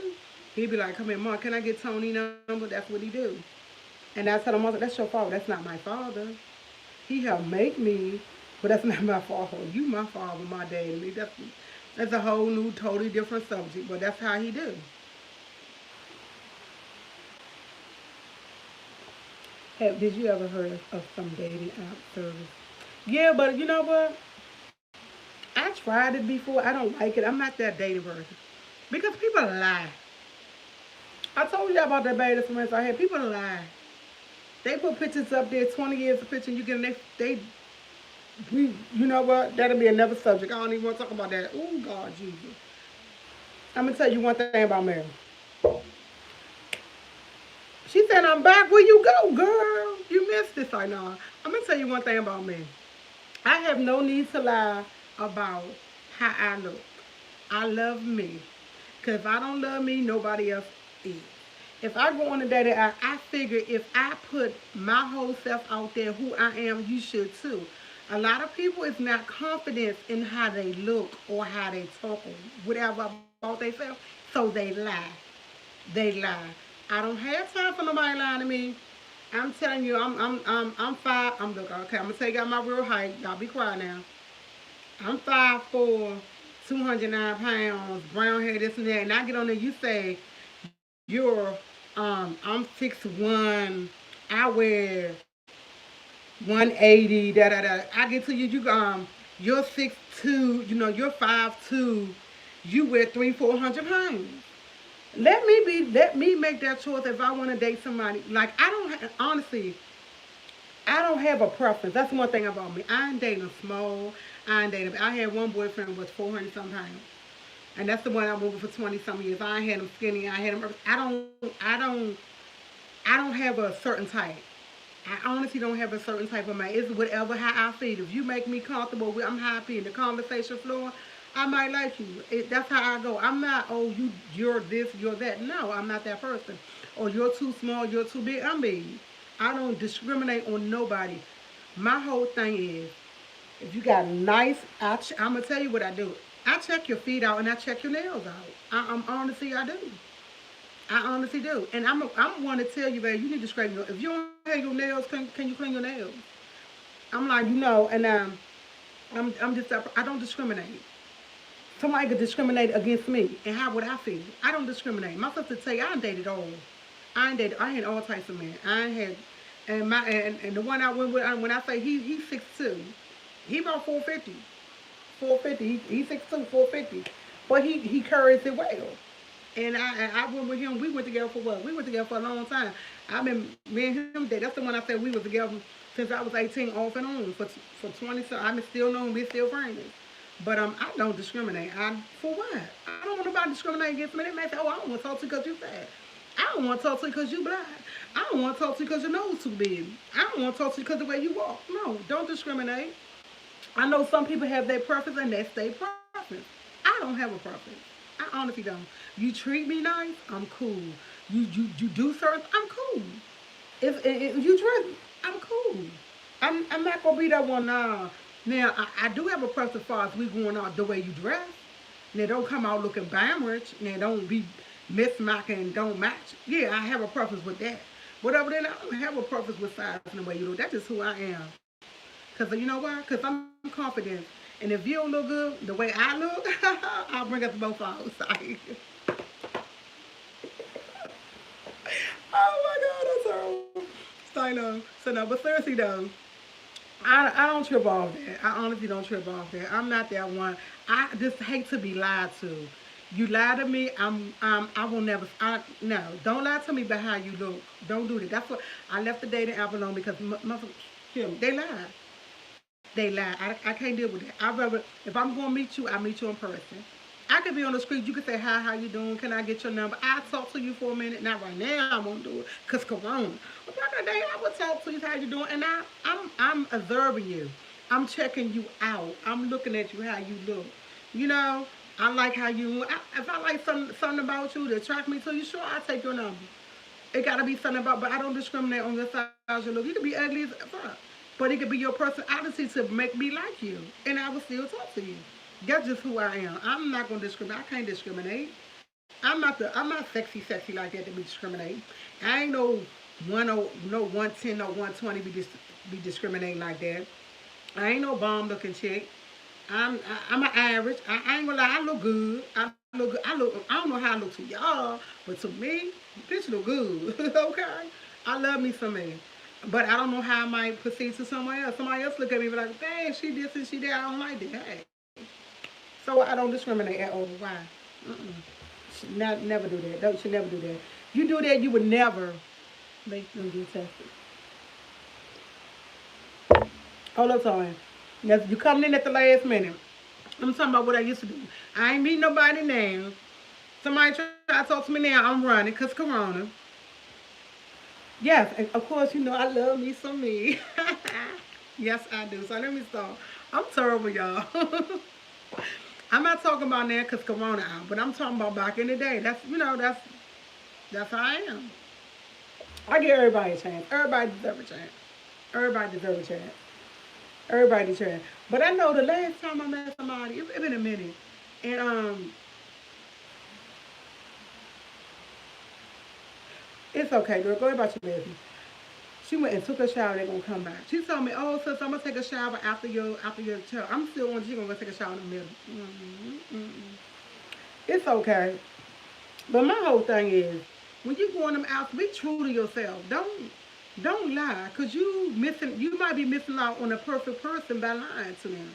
He'd be like, come here, Mom, can I get Tony number? That's what he do. And I tell him, that's your father. That's not my father. He helped make me, but that's not my father. You my father, my daddy. That's a whole new, totally different subject, but that's how he do. Did you ever heard of some dating app service? Yeah, but you know what? I tried it before. I don't like it. I'm not that dating person because people lie. I told you about that beta friends I had. People lie. They put pictures up there, 20 years of picture, and you get you know what? That'll be another subject. I don't even want to talk about that. Oh God, Jesus. I'm gonna tell you one thing about Mary. She said, "I'm back. Where you go, girl? You missed this." I know. I'm gonna tell you one thing about me. I have no need to lie about how I look. I love me. Because if I don't love me, nobody else is. If I go on a date, I figure if I put my whole self out there, who I am, you should too. A lot of people is not confident in how they look or how they talk or whatever about themselves, so they lie. They lie. I don't have time for nobody lying to me. I'm telling you, I'm five. I'm look okay. I'm gonna tell you my real height. Y'all be quiet now. I'm 5'4", 209 pounds, brown hair, this and that. And I get on there, you say you're I'm 6'1", I wear 180, da da da. I get to you, you're 6'2", you're 5'2", you wear 400 pounds. Let me make that choice if I want to date somebody. Like honestly, I don't have a preference. That's one thing about me. I ain't dating small. I ain't dating. I had one boyfriend who was 400 sometimes, and that's the one I was with for 20 some years. I ain't had him skinny. I had him. I don't have a certain type. I honestly don't have a certain type of man. It's whatever how I feel. If you make me comfortable, I'm happy in the conversation floor. I might like you. That's how I go. I'm not. Oh, you're this, you're that. No, I'm not that person. Or you're too small, you're too big. I'm big. I don't discriminate on nobody. My whole thing is, if you got nice, I'm gonna tell you what I do. I check your feet out and I check your nails out. I'm honestly, I do. I honestly do. And I'm one to tell you, babe, you need to scrape your. If you don't have your nails, can you clean your nails? I'm like, and I'm just, I don't discriminate. Somebody could discriminate against me, and how would I feel? I don't discriminate. My sister tell you, I dated all. I had all types of men. I had, and the one I went with, when I say he's 6'2", he about 450. 450. He's 6'2", 450. But he carries it well. And I went with him. We went together for what? We went together for a long time. I been me and him. That's the one I said we was together since I was 18, off and on for 20. So I'm still known. We still friends. But I don't discriminate. For what? I don't want nobody to discriminate against me. They may say, "Oh, I don't want to talk to you because you fat. I don't want to talk to you because you blind. I don't want to talk to you because your nose too big. I don't want to talk to you because the way you walk." No, don't discriminate. I know some people have their preference and that's their preference. I don't have a preference. I honestly don't. You treat me nice, I'm cool. You do certain, I'm cool. If you dress, I'm cool. I'm not gonna be that one. Now I do have a preference as far as we going out the way you dress. Now don't come out looking bammerish. Now don't be mismatching and don't match. Yeah, I have a preference with that. Whatever then, I don't have a preference with size and the way you look. That's just who I am. Cause you know why? Cause I'm confident. And if you don't look good the way I look, I'll bring up both outside. Oh my God, that's horrible. So no, but seriously though, I don't trip off that. I honestly don't trip off that. I'm not that one. I just hate to be lied to. You lie to me, I will never. No, don't lie to me about how you look. Don't do that. That's what I left the dating app alone because they lie. They lie. I can't deal with that. I rather if I'm gonna meet you, I meet you in person. I could be on the street. You could say hi, how you doing? Can I get your number? I'll talk to you for a minute. Not right now. I won't do it because Corona. But back in the day, I would talk to you. How you doing? And I'm observing you. I'm checking you out. I'm looking at you how you look. You know, I like how you. If I like something about you that attract me to you, sure, I'll take your number. It gotta be something about, but I don't discriminate on your size of look. You could be ugly as fuck, but it could be your personality to make me like you, and I will still talk to you. That's just who I am. I'm not gonna discriminate. I can't discriminate. I'm not sexy like that to be discriminating. I ain't no 110 or 120 be discriminating like that. I ain't no bomb looking chick. I'm an average. I ain't gonna lie. I look good. I look good. I don't know how I look to y'all, but to me, bitch look good. Okay. I love me some me. But I don't know how I might proceed to somewhere else. Somebody else look at me and be like, dang, she this and she that. I don't like that. Hey. So I don't discriminate at all. Why? Mm-mm. Never do that. Don't you never do that. You do that, you would never make them get tested. Hold up, sorry. Now, you coming in at the last minute. I'm talking about what I used to do. I ain't meet nobody now. Somebody try to talk to me now, I'm running because Corona. Yes, and of course, you know I love me some me. Yes, I do. So let me start. I'm terrible, y'all. I'm not talking about now because Corona out, but I'm talking about back in the day. That's how I am. I give everybody a chance. Everybody deserves a chance. Everybody deserves a chance. Everybody deserves. A chance. But I know the last time I met somebody, it's been a minute, and it's okay, girl. Go about your business. She went and took a shower. They're gonna come back. She told me, "Oh, sis, I'm gonna take a shower after your shower." I'm still on. She gonna go take a shower in the middle. It's okay. But my whole thing is, when you go on them out, be true to yourself. Don't lie, cause you missing. You might be missing out on a perfect person by lying to them.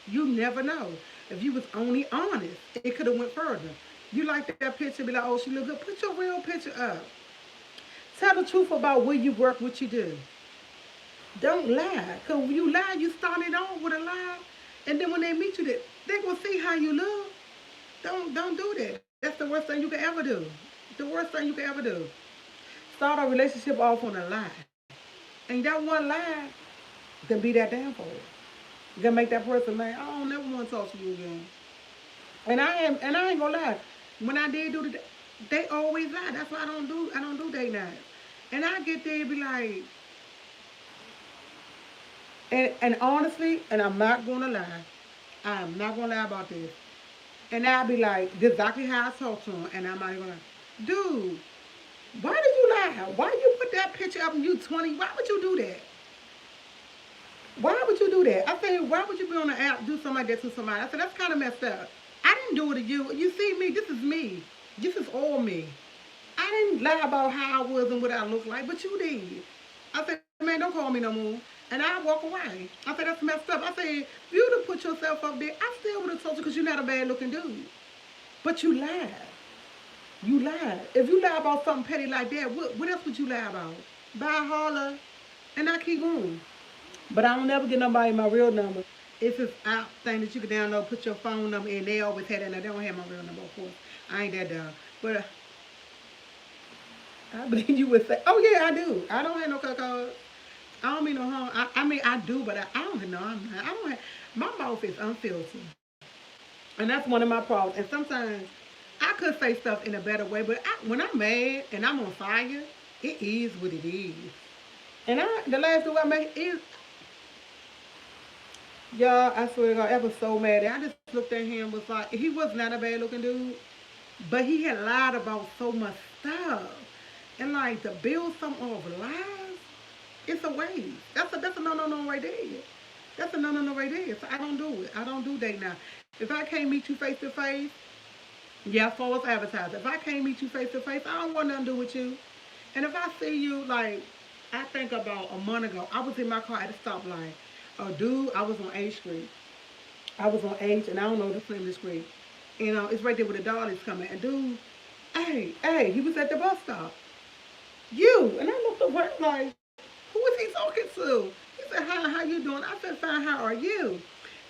You never know. If you was only honest, it could have went further. You like that picture, be like, "Oh, she look good." Put your real picture up. Tell the truth about where you work, what you do. Don't lie. Because when you lie, you start it off with a lie. And then when they meet you, they going to see how you look. Don't do that. That's the worst thing you can ever do. The worst thing you can ever do. Start a relationship off on a lie. And that one lie can be that damn for it. You can make that person like, I don't never want to talk to you again. And I ain't gonna lie. When I did do they always lie. That's why I don't do date nights. And I get there and be like, and honestly, and I'm not gonna lie, I'm not gonna lie about this. And I'll be like, this exactly how I talk to him, and I'm not gonna, dude, why did you lie? Why you put that picture up and you 20? Why would you do that? Why would you do that? I said, why would you be on the app do something like that to somebody? I said, that's kind of messed up. I didn't do it to you. You see me, this is me. This is all me. I didn't lie about how I was and what I looked like, but you did. I said, man, don't call me no more. And I walk away. I said, that's messed up. I said, if you'd have put yourself up there, I still would have told you because you're not a bad looking dude. But you lied. You lied. If you lie about something petty like that, what else would you lie about? Buy holler, and I keep going. But I don't never get nobody my real number. It's this app thing that you can download, put your phone number in. They always had that. Now, they don't have my real number, of course. I ain't that dumb. But I believe you would say, oh, yeah, I do. I don't have no cacao. I don't mean no harm. I mean, I do, but I don't know. I don't have, my mouth is unfiltered. And that's one of my problems. And sometimes I could say stuff in a better way, but when I'm mad and I'm on fire, it is what it is. And the last dude I made is, y'all, I swear to God, I was so mad. I just looked at him, was like, he was not a bad looking dude, but he had lied about so much stuff. And like to build something off lies, it's a waste. That's a no right there. That's a no right there. So I don't do it. I don't do that now. If I can't meet you face to face, yeah, false advertising. If I can't meet you face to face, I don't want nothing to do with you. And if I see you, like, I think about a month ago, I was in my car at a stoplight. A dude, I was on H Street. I was on H, and I don't know the name of the street. It's right there where the dollies coming. And dude, hey, he was at the bus stop. You. And I looked over like, who is he talking to? He said, hi, how you doing? I said, fine, how are you?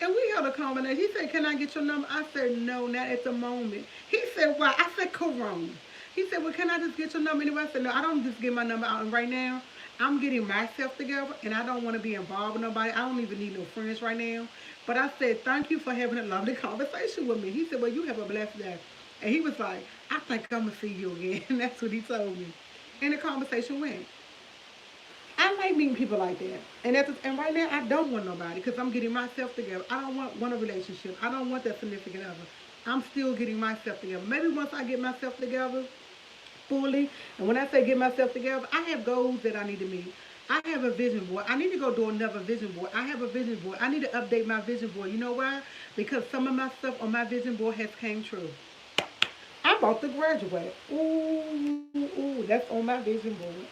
And we had a conversation. He said, can I get your number? I said, no, not at the moment. He said, why? I said, Corona. He said, well, can I just get your number anyway? I said, no, I don't just get my number out. And right now, I'm getting myself together, and I don't want to be involved with nobody. I don't even need no friends right now. But I said, thank you for having a lovely conversation with me. He said, well, you have a blessed day. And he was like, I think I'm going to see you again. And that's what he told me. And the conversation went. I like meeting people like that. And right now I don't want nobody because I'm getting myself together. I don't want a relationship. I don't want that significant other. I'm still getting myself together. Maybe once I get myself together fully, and when I say get myself together, I have goals that I need to meet. I have a vision board. I need to go do another vision board. I have a vision board. I need to update my vision board. You know why? Because some of my stuff on my vision board has came true. I'm about to graduate. Ooh, that's on my vision board.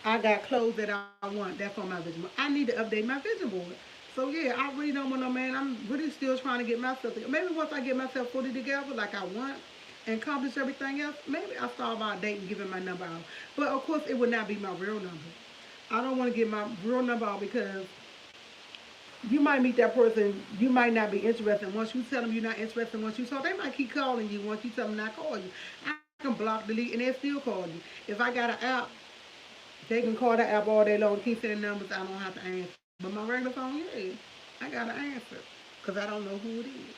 I got clothes that I want. That's on my vision board. I need to update my vision board. So yeah, I really don't want no man. I'm really still trying to get myself together. Maybe once I get myself fully together, like I want, and accomplish everything else, maybe I'll start about dating, giving my number out. But of course, it would not be my real number. I don't want to get my real number out because you might meet that person, you might not be interested. Once you tell them you're not interested, once you talk, they might keep calling you. Once you tell them not to call you, I can block, delete, and they still call you. If I got an app, they can call the app all day long, keep sending numbers. I don't have to answer. But my regular phone, yeah, I gotta answer because I don't know who it is.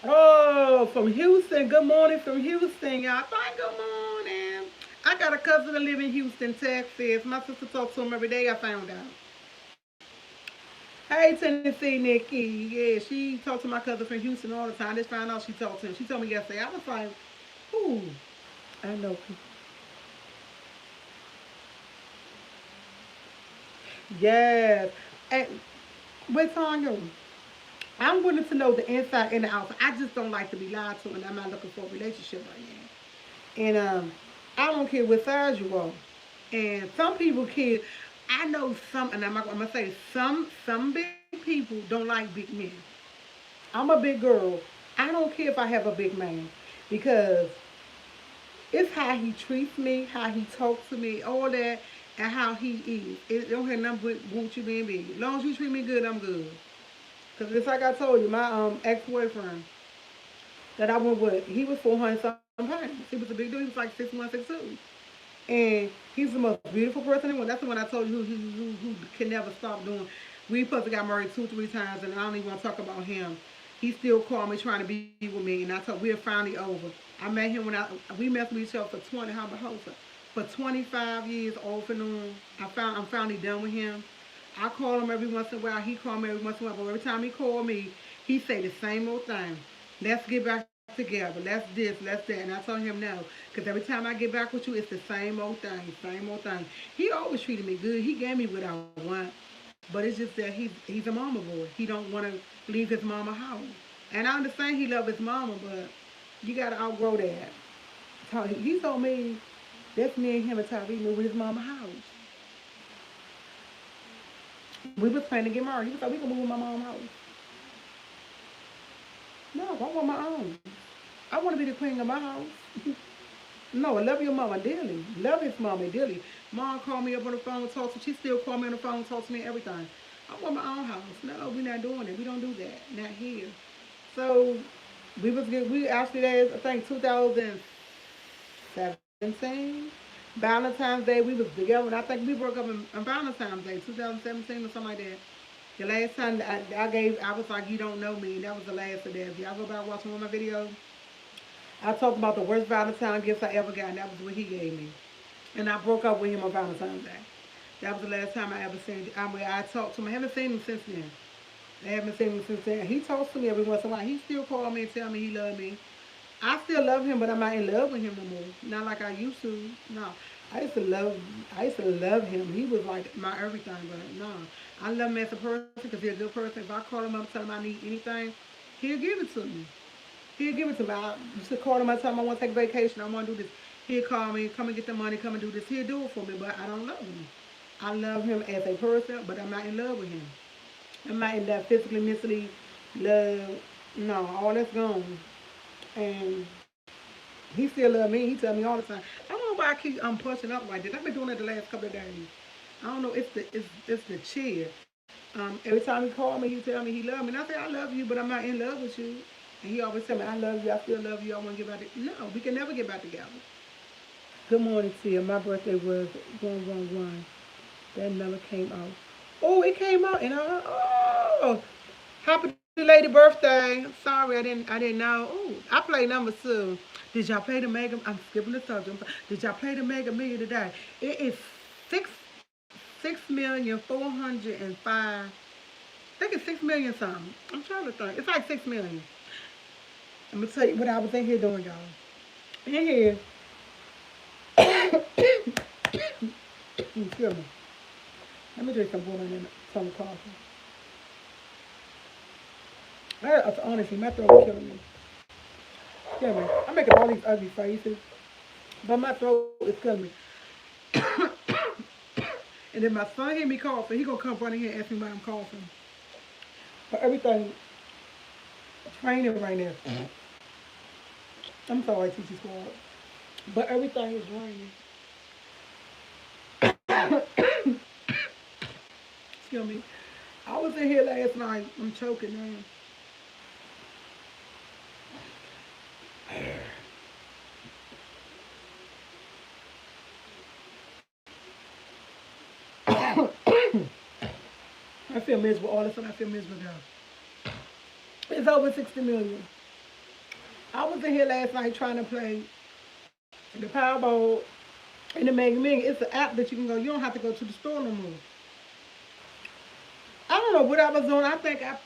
Oh, from Houston. Good morning from Houston, y'all. Fine, good morning. I got a cousin that live in Houston, Texas. My sister talks to him every day, I found out. Hey, Tennessee, Nikki. Yeah, she talked to my cousin from Houston all the time. I just found out she talked to him. She told me yesterday. I was like, ooh, I know. Yes. And with Tanya, I'm willing to know the inside and the outside. I just don't like to be lied to, and I'm not looking for a relationship right now. And I don't care what size you are. And some people can. I know some, and I'm gonna say some big people don't like big men. I'm a big girl. I don't care if I have a big man because it's how he treats me, how he talks to me, all that, and how he is. It don't have nothing but want you being big. As long as you treat me good, I'm good. Cause it's like I told you, my ex-boyfriend that I went with, he was 400 something pounds. He was a big dude. He was like 6'1", 6'2". And he's the most beautiful person in the world. That's the one I told you who can never stop doing. We supposed to got married 2, 3 times, and I don't even want to talk about him. He still called me trying to be with me, and I told we're finally over. I met him when we met with each other for 20. How about hold for 25 years off and on. I'm finally done with him. I call him every once in a while. He call me every once in a while. But every time he call me, he say the same old thing. Let's get back together. Let's this, let's that. And I told him no. Because every time I get back with you, it's the same old thing, same old thing. He always treated me good. He gave me what I want. But it's just that he's a mama boy. He don't want to leave his mama house. And I understand he love his mama, but you got to outgrow that. He told me that's me and him and Tyree moving his mama house. We was planning to get married. He was like, we can move in my mom's house. No, I want my own. I want to be the queen of my house. No, I love your mama dearly. Love his mama dearly. Mom called me up on the phone, talk to. She still call me on the phone, talk to me, everything. I want my own house. No, we're not doing it. We don't do that. Not here. So we was good. We actually there. I think 2017 Valentine's Day. We was together, and I think we broke up on Valentine's Day, 2017 or something like that. The last time I was like, you don't know me, and that was the last of that. If y'all go back watching one of my videos, I talked about the worst Valentine gifts I ever got, and that was what he gave me. And I broke up with him on Valentine's Day. That was the last time I ever seen him. I talked to him. I haven't seen him since then. I haven't seen him since then. He talks to me every once in a while. He still call me and tell me he love me. I still love him, but I'm not in love with him no more. Not like I used to. No. I used to love him. He was like my everything, but no. I love him as a person because he's a good person. If I call him up and tell him I need anything, he'll give it to me. He'll give it to me. I used to call him and tell him I want to take a vacation. I want to do this. He'll call me, come and get the money, come and do this. He'll do it for me, but I don't love him. I love him as a person, but I'm not in love with him. I'm not in that physically, mentally love. No, all that's gone. And he still love me. He tell me all the time. I don't know why I keep pushing up like this. I've been doing it the last couple of days. I don't know. It's the chair. Every time he call me, he tell me he love me. And I say I love you, but I'm not in love with you. And he always tell me I love you. I still love you. I want to get back together. No, we can never get back together. Good morning, Tia. My birthday was 111. That never came out. Oh, it came out, and happy lady birthday. Sorry, I didn't know. Oh, I played number 2. Did y'all play the Mega? I'm skipping the subject. Did y'all play the Mega Million today? It is 6,405,000. I think it's 6 million something. I'm trying to think. It's like 6 million. I'm gonna tell you what I was in here doing, y'all. In here. Excuse me. Let me drink some water and some coffee. Honestly, my throat is killing me. Excuse me. I'm making all these ugly faces. But my throat is killing me. And then my son hear me coughing, he gonna come running here and ask me why I'm coughing. But everything training right now. I'm sorry, TT Squad. But everything is raining. Excuse me. I was in here last night. I'm choking now. I feel miserable. All of a sudden, I feel miserable now. It's over 60 million. I was in here last night trying to play the Powerball and the Mega Million. It's an app that you can go. You don't have to go to the store no more. I don't know what I was doing. I think I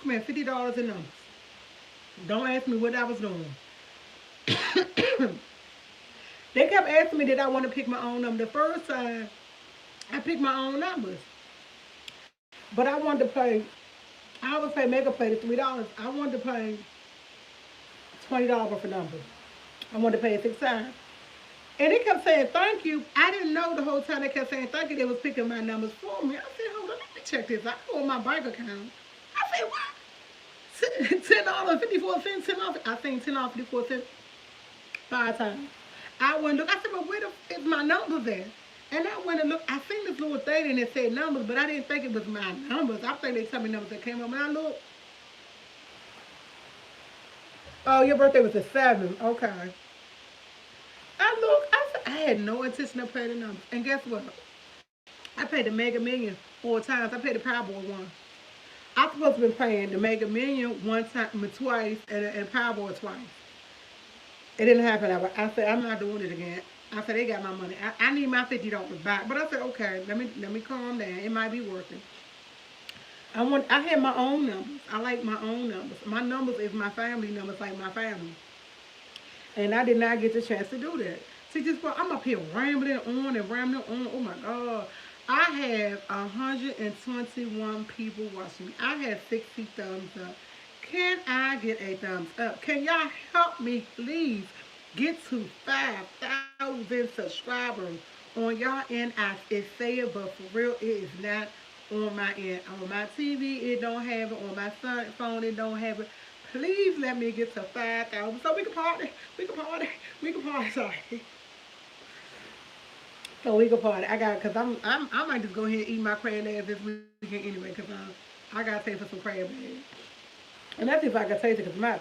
spent $50 in numbers. Don't ask me what I was doing. They kept asking me did I want to pick my own number. The first time I picked my own numbers. But I wanted to play, I always pay Mega Play the $3. I wanted to pay $20 for numbers. I wanted to pay it 6 times. And they kept saying thank you. I didn't know the whole time they kept saying thank you. They was picking my numbers for me. I said, hold on, let me check this. I go on my bank account. I said, what? $10.54, $10. I think $10.54 5 times. I went and looked. I said, well, where the is my numbers at? And I went and looked. I seen this little thing and it said numbers, but I didn't think it was my numbers. I think they tell me numbers that came up. And I looked. Oh, your birthday was the 7th. Okay. I looked. I said, I had no intention of playing the numbers. And guess what? I paid the Mega Million 4 times. I paid the Powerball once. I'm supposed to be paying the Mega Million 1 time, twice, and Powerball twice. It didn't happen. I said, I'm not doing it again. I said, they got my money. I need my $50 back. But I said, okay, let me calm down. It might be worth it. I had my own numbers. I like my own numbers. My numbers is my family numbers, like my family. And I did not get the chance to do that. See, just I'm up here rambling on and rambling on. Oh my God. I have 121 people watching me. I have 60 thumbs up. Can I get a thumbs up? Can y'all help me, please, get to 5,000 subscribers on y'all end? I say it, but for real, it is not on my end. On my TV, it don't have it. On my son's phone, it don't have it. Please let me get to 5,000 so we can party. We can party. We can party. Sorry. So we can party. Cause I might just go ahead and eat my crab legs this weekend anyway, cause I gotta pay for some crab legs. And that's if I can taste it, cause my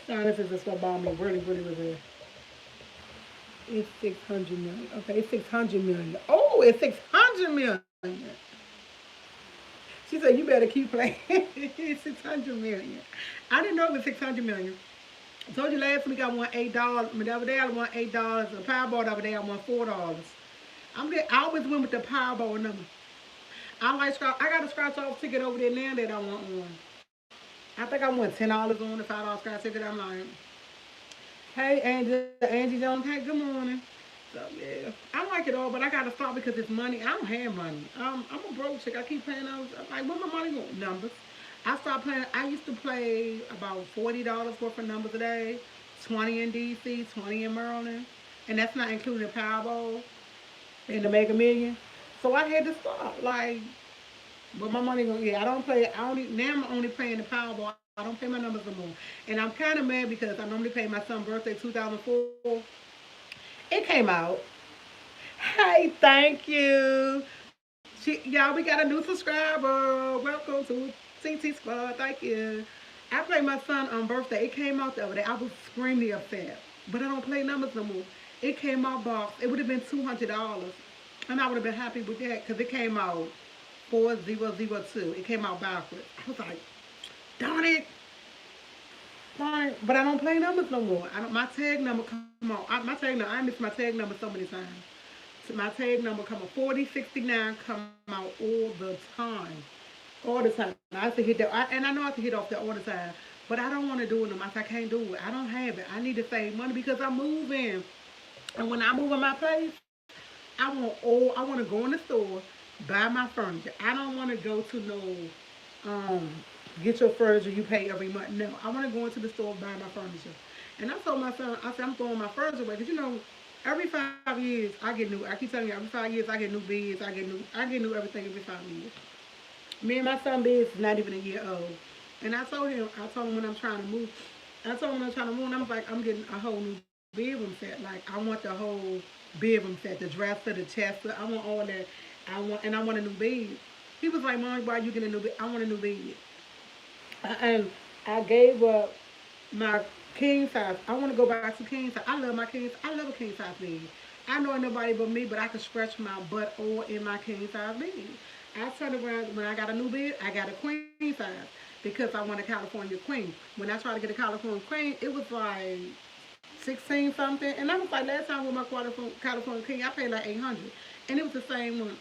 sinuses is gonna bother me really, really, really. It's 600 million. Okay, it's 600 million. Oh, it's 600 million. She said, you better keep playing. It's 600 million. I didn't know it was 600 million. I told you last week I won $8. The other day I won $8. The Powerball the other day I won $4. I always win with the Powerball number. I got a scratch off ticket over there now that I want one. I think I won $10 on the $5 scratch ticket. I'm like, hey, Angie Jones, hey, good morning. So, yeah, I like it all, but I got to stop because it's money. I don't have money. I'm a broke chick. I keep playing those. Like, where my money going? Numbers. I stopped playing. I used to play about $40 worth of numbers a day, 20 in DC, 20 in Maryland, and that's not including the Powerball and the Mega Million. So I had to stop. Like, but my money going, yeah, I don't play, now I'm only playing the Powerball. I don't pay my numbers no more. And I'm kind of mad because I normally pay my son's birthday 2004. It came out. Hey, thank you. Y'all, we got a new subscriber. Welcome to TT Squad. Thank you. I played my son on birthday. It came out the other day. I was extremely upset. But I don't play numbers no more. It came out box. It would have been $200. And I would have been happy with that because it came out 4002. It came out backwards. I was like, darn it. Darn it. But I don't play numbers no more. My tag number come on. I miss my tag number so many times. So my tag number come on. 4069 come out all the time. All the time. I have to hit that. And I know I have to hit off that all the time. But I don't want to do it no more. I can't do it. I don't have it. I need to save money because I'm moving. And when I move in my place, I want to go in the store, buy my furniture. I don't want to go to no get your furniture you pay every month. No, I want to go into the store and buy my furniture. And I told my son, I said, I'm throwing my furniture away because every 5 years I get new. I keep telling you, every 5 years I get new beds. I get new everything every 5 years. Me and my son bed is not even a year old. And I told him when I'm trying to move, I told him when I'm trying to move, and I'm like, I'm getting a whole new bedroom set. Like I want the whole bedroom set, the dresser, the chest. I want all that. I want a new bed. He was like, Mom, why you getting a new bed? I want a new bed. And I gave up my king size. I want to go back to king size. I love my king. I love a king size bed. I know ain't nobody but me, but I can stretch my butt all in my king size bed. I turned around when I got a new bed. I got a queen size because I want a California queen. When I tried to get a California queen, it was like 16 something, and I was like, last time with my California king, I paid like 800, and it was the same one.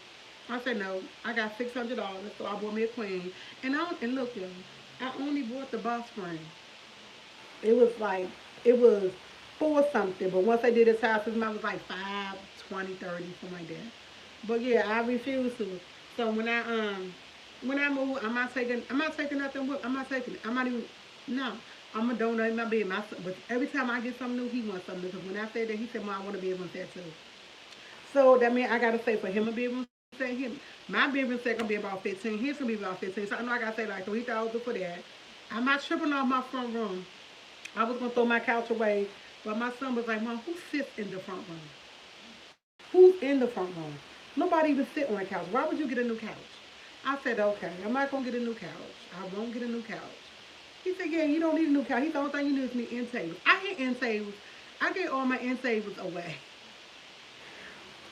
I said no, I got $600, so I bought me a queen, and look, y'all, I only bought the box spring. It was like it was four something, but once I did his house, his mom was like 5, 20, 30, something like that. But yeah, I refuse to. So when I move, I'm not taking nothing with. I'm not taking it. I'm not even no. I'm gonna donate my bed. But every time I get something new, he wants something new. Because when I said that, he said, "Mom, I want to be able to set too." So that means I gotta say for him to be able to set my bedroom set gonna be about 15. His gonna be about 15. So I know I gotta say like 3,000 for that. I'm not tripping off my front room. I was gonna throw my couch away, but my son was like, "Mom, who sits in the front room? Who's in the front room? Nobody even sit on the couch. Why would you get a new couch?" I said, "Okay, I'm not gonna get a new couch. I won't get a new couch." He said, "Yeah, you don't need a new couch. He said, the only thing you need is me end tables." I hate end tables. I get all my end tables away.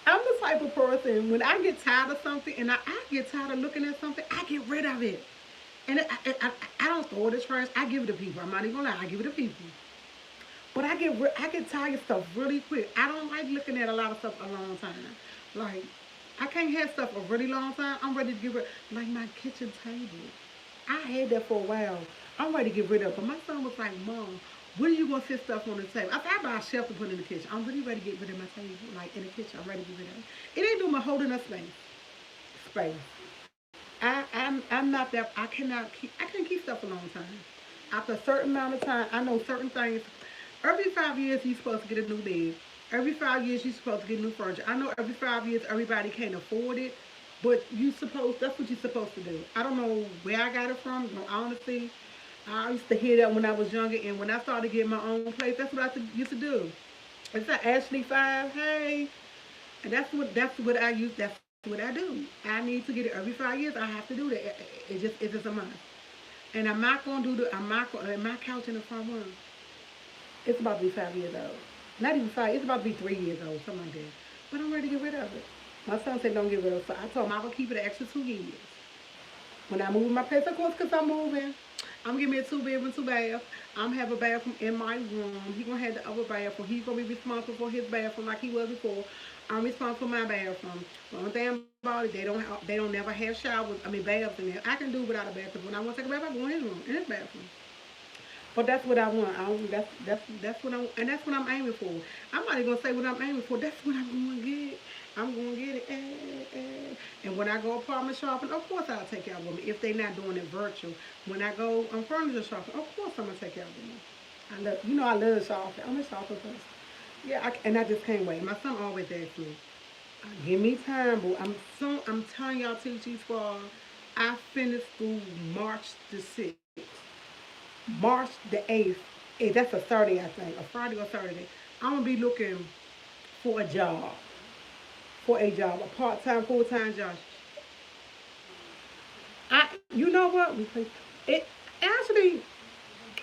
I'm the type of person when I get tired of something and I get tired of looking at something, I get rid of it. And I don't throw it in trash. I give it to people. I'm not even gonna lie. I give it to people. But I get tired of stuff really quick. I don't like looking at a lot of stuff a long time. Like I can't have stuff a really long time. I'm ready to get rid. Like my kitchen table. I had that for a while. I'm ready to get rid of it. But my son was like, "Mom, when are you gonna sit stuff on the table?" I said, "I buy a shelf to put in the kitchen. I'm really ready to get rid of my table. Like in the kitchen, I'm ready to get rid of it. It ain't doing my holding up space. I'm not that I can't keep stuff a long time. After a certain amount of time, I know certain things. Every 5 years you're supposed to get a new bed. Every 5 years you're supposed to get new furniture. I know every 5 years everybody can't afford it, but that's what you're supposed to do. I don't know where I got it from, no honesty. I used to hear that when I was younger, and when I started getting my own place, that's what I used to do. It's like Ashley Five, hey, and that's what I use. That's what I do. I need to get it every 5 years. I have to do that. It's just a must. And I'm not gonna do the. I'm not gonna. My couch in the front room. It's about to be 5 years old. Not even five. It's about to be 3 years old, something like that. But I'm ready to get rid of it. My son said don't get rid of it. So I told him I will keep it an extra 2 years. When I move my place, of course, because I'm moving, I'm giving me a two-bedroom, two-bath. I'm have a bathroom in my room. He gonna have the other bathroom. He's gonna be responsible for his bathroom like he was before. I'm responsible for my bathroom. The only thing about it, they don't never have showers. I mean baths in there. I can do without a bathroom. When I want to take a bath, I go in his room, in his bathroom. But that's what I want. That's what that's what I'm aiming for. I'm not even gonna say what I'm aiming for. That's what I'm gonna get. I'm gonna get it. And when I go apartment shopping, of course I'll take y'all with me. If they're not doing it virtual. When I go furniture shopping, of course I'm gonna take y'all with me. I love shopping. I'm a shopping person. Yeah, and I just can't wait. My son always asks me, "Give me time, boo." I'm telling y'all, TG Squad, I finished school March the 6th. March the 8th, that's a Saturday, I think, a Friday or Saturday. I'm gonna be looking for a job, a part-time, full-time job. You know what? It actually,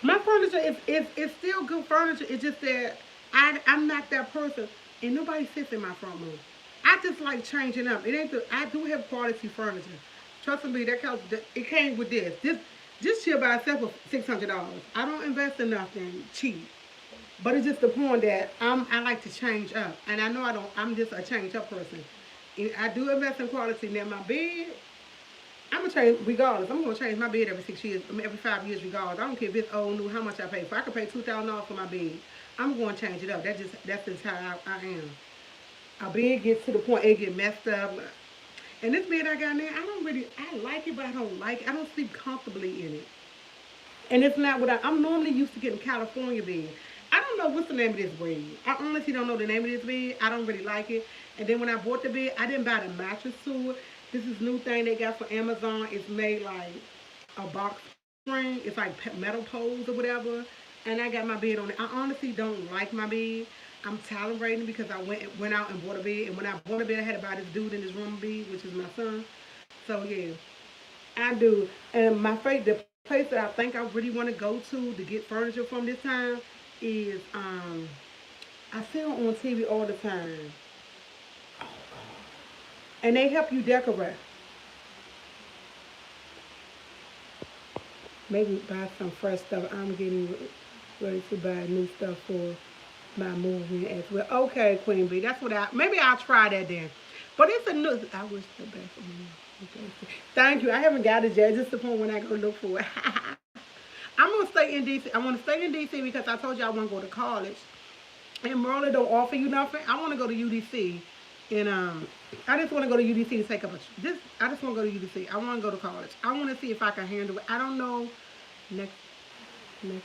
my furniture is still good furniture. It's just that I'm not that person, and nobody sits in my front room. I just like changing up. It ain't the I do have quality furniture. Trust me, that couch it came with this. This chair by itself was $600. I don't invest in nothing cheap. But it's just the point that I like to change up, and I know I don't. I'm just a change up person. I do invest in quality. Now my bed, I'm gonna change regardless. I'm gonna change my bed every 6 years, I mean, every 5 years regardless. I don't care if it's old, new, how much I pay for. I could pay $2,000 for my bed. I'm going to change it up. That's just how I am. A bed gets to the point it get messed up. And this bed I got now, I don't really I like it, but I don't like it. I don't sleep comfortably in it. And it's not what I'm normally used to getting California bed. I don't know what's the name of this breed. I honestly don't know the name of this bed. I don't really like it. And then when I bought the bed, I didn't buy the mattress to it. This is new thing they got for Amazon. It's made like a box spring. It's like metal poles or whatever. And I got my bed on it. I honestly don't like my bed. I'm tolerating because I went out and bought a bed. And when I bought a bed, I had to buy this dude in this room bed, which is my son. So yeah, I do. And my favorite, the place that I think I really want to go to get furniture from this time is I see them on TV all the time, and they help you decorate. Maybe buy some fresh stuff. I'm getting ready to buy new stuff for my movement as well. Okay, Queen Bee, that's what maybe I'll try that then. But it's a new. I wish the best for me. Okay. Thank you. I haven't got it yet. Just the point when I go look for it. I'm gonna stay in DC. I want to stay in DC because I told you I want to go to college. And Maryland don't offer you nothing. I want to go to UDC, and I just want to go to UDC to take up a. This I just want to go to UDC. I want to go to college. I want to see if I can handle it. I don't know. Next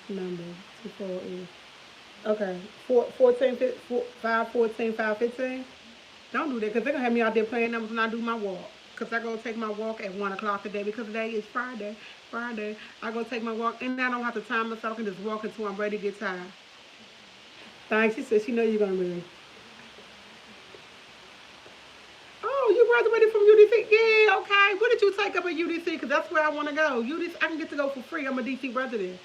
number 24 is okay. 14, 5, 14, 5, 15. Don't do that because they're gonna have me out there playing numbers when I do my walk. Cause I go take my walk at 1 o'clock today because today is Friday. I go take my walk and I don't have to time myself. I can just walk until I'm ready to get tired. Thanks. She said she know you're gonna be. Oh, you graduated from UDC? Yeah, okay. What did you take up at UDC? Because that's where I want to go. UDC, I can get to go for free. I'm a DC resident.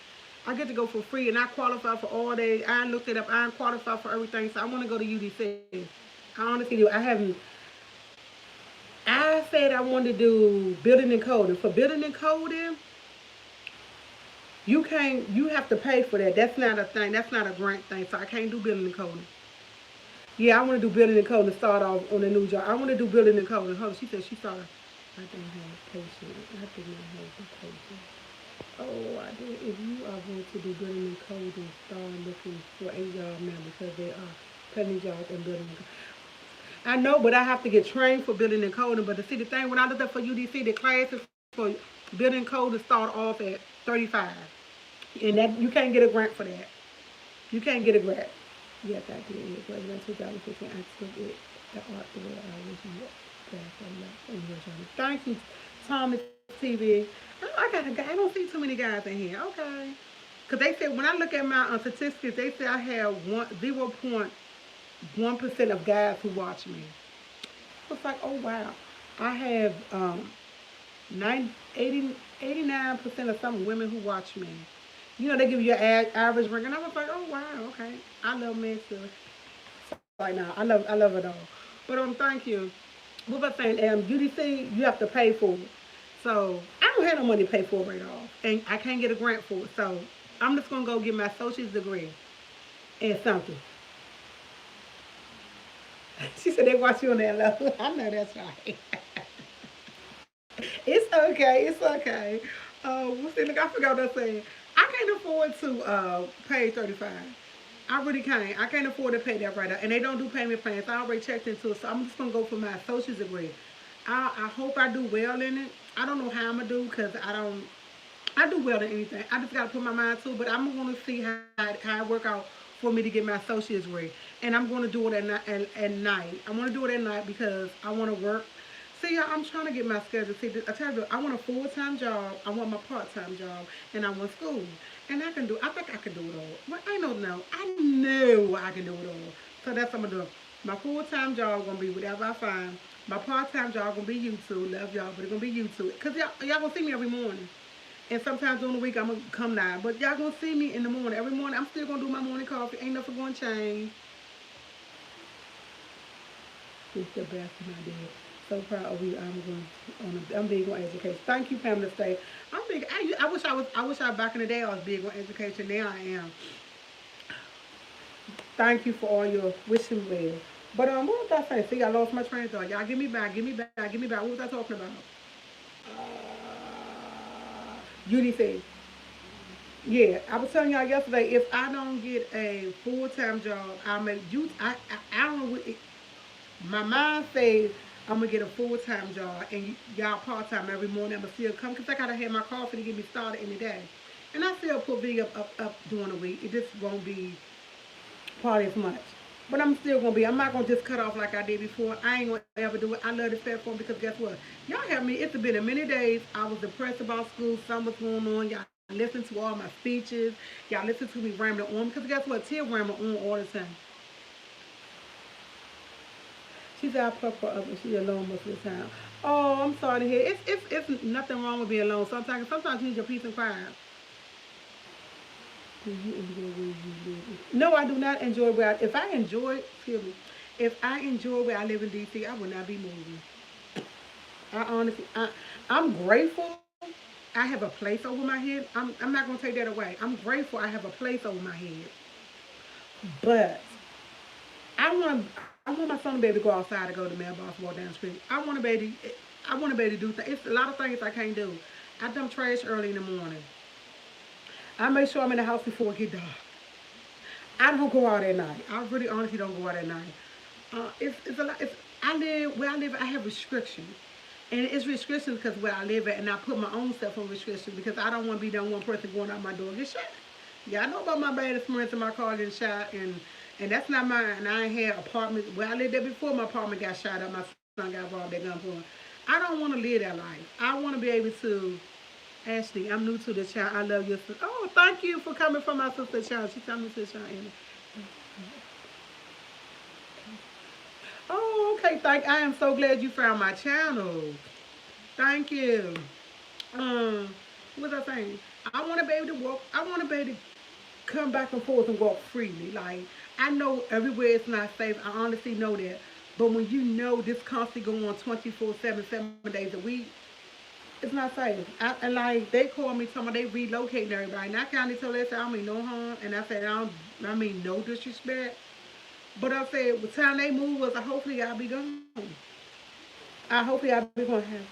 I get to go for free, and I qualify for all day. I looked it up. I qualify for everything, so I want to go to UDC. I honestly do. I said I wanted to do building and coding. For building and coding, you have to pay for that. That's not a thing. That's not a grant thing. So I can't do building and coding. Yeah, I want to do building and coding to start off on a new job. I want to do building and coding. Hold on, she said she started. I don't have patience. I did not have the patience. Oh, I did. If you are going to do building and coding, start looking for a job now because there are plenty of jobs in building and coding. I know, but I have to get trained for building and coding. But to see the thing, when I looked up for UDC, the classes for building and coding start off at 35, and that you can't get a grant for that. You can't get a grant. Yes, I did. It was in 2015. I took it. The art the way I was Thank you, Thomas TV. I don't see too many guys in here. Okay. Because they said, when I look at my statistics, they say I have 0.1% of guys who watch me. It's like, oh, wow. I have 89% of some women who watch me. You know, they give you an average rank, and I was like, oh wow, okay. I love men too. Right now, I love it all. But thank you. What was I saying? UDC, you have to pay for it. So I don't have no money to pay for it right off, and I can't get a grant for it. So I'm just gonna go get my associate's degree in something. She said they watch you on that level. I know that's right. It's okay. It's okay. What's the I forgot what I said. I can't afford to pay 35. I really can't. I can't afford to pay that right now. And they don't do payment plans. I already checked into it. So I'm just going to go for my associate's degree. I hope I do well in it. I don't know how I'm going to do because I do well in anything. I just got to put my mind to it. But I'm going to see how it work out for me to get my associate's degree. And I'm going to do it at night. I want to do it at night because I want to work. See, I'm trying to get my schedule. See, I tell you, I want a full-time job, I want my part-time job, and I want school. And I think I can do it all. But I know I can do it all. So that's what I'm going to do. My full-time job going to be whatever I find. My part-time job going to be YouTube. Love y'all, but it's going to be YouTube. Because y'all going to see me every morning. And sometimes during the week, I'm going to come live. But y'all going to see me in the morning. Every morning, I'm still going to do my morning coffee. Ain't nothing going to change. It's the best of my day. So proud of you. I'm big on education. Thank you, Pamela Stay. I'm big. I wish I back in the day I was big on education. Now I am. Thank you for all your wishing well. But what was I saying? See, I lost my train of thought. Y'all give me back. What was I talking about? UDC. Yeah, I was telling y'all yesterday. If I don't get a full-time job, I'll make you. I don't know. My mind says I'm going to get a full-time job and y'all part-time every morning. I'm going to still come because I got to have my coffee to get me started in the day. And I still put video up during the week. It just won't be probably as much. But I'm still gonna be. I'm not gonna just cut off like I did before. I ain't gonna ever do it. I love this platform because guess what? Y'all have me. It's been a many days. I was depressed about school. Something was going on. Y'all listen to all my speeches. Y'all listen to me rambling on because guess what? Tia ramble on all the time. She's our purple of she alone most of the time. Oh, I'm sorry to hear. It's nothing wrong with being alone. Sometimes you need your peace and quiet. Do you enjoy where you live? No, I do not enjoy where if I enjoy, excuse me, if I enjoy where I live in DC, I would not be moving. I honestly, I'm grateful. I have a place over my head. I'm not gonna take that away. I'm grateful I have a place over my head. But I want my son to be able to go outside to go to the mailbox, walk down the street. I want to be able to do things. It's a lot of things I can't do. I dump trash early in the morning. I make sure I'm in the house before it get dark. I don't go out at night. I really honestly don't go out at night. It's a lot. I live where I live. I have restrictions, and it's restrictions because where I live at, and I put my own stuff on restrictions because I don't want to be the one person going out my door and get shot. Yeah, I know about my bad experience in my car getting shot, and that's not mine. And I ain't had apartments where I lived there before. My apartment got shot up. My son got robbed at gunpoint. I don't want to live that life. I want to be able to. Ashley, I'm new to the child. I love your sister. Oh, thank you for coming from my sister child. She told me to child. Oh, okay. I am so glad you found my channel. Thank you. What was I saying? I want to be able to walk. I want to be able to come back and forth and walk freely. Like I know everywhere it's not safe. I honestly know that. But when you know this constantly going on 24/7, 7 days a week, it's not safe. And like they call me, talking about they relocating everybody. And I kind of told them, I said, I don't mean no harm. And I said, I mean no disrespect. But I said, the time they move was, hopefully I'll be gone. Hopefully I'll be going to have a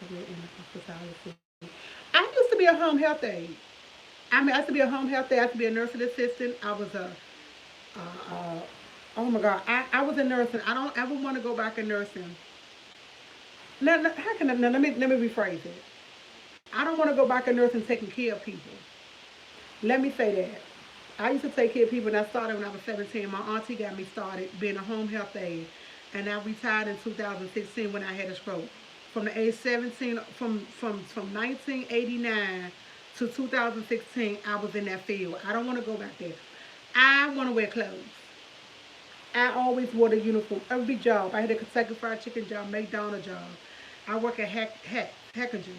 career in the hospitality. I used to be a home health aide. I used to be a home health aide. I used to be a nursing assistant. I was oh my God, I was in nursing. I don't ever want to go back in nursing. Now how can I, now, let me rephrase it. I don't want to go back in nursing taking care of people. Let me say that. I used to take care of people, and I started when I was 17. My auntie got me started being a home health aide, and I retired in 2016 when I had a stroke. From the age 17, from 1989 to 2016, I was in that field. I don't want to go back there. I want to wear clothes. I always wore the uniform. Every job. I had a Kentucky Fried Chicken job, McDonald's job. I work at Heckinger,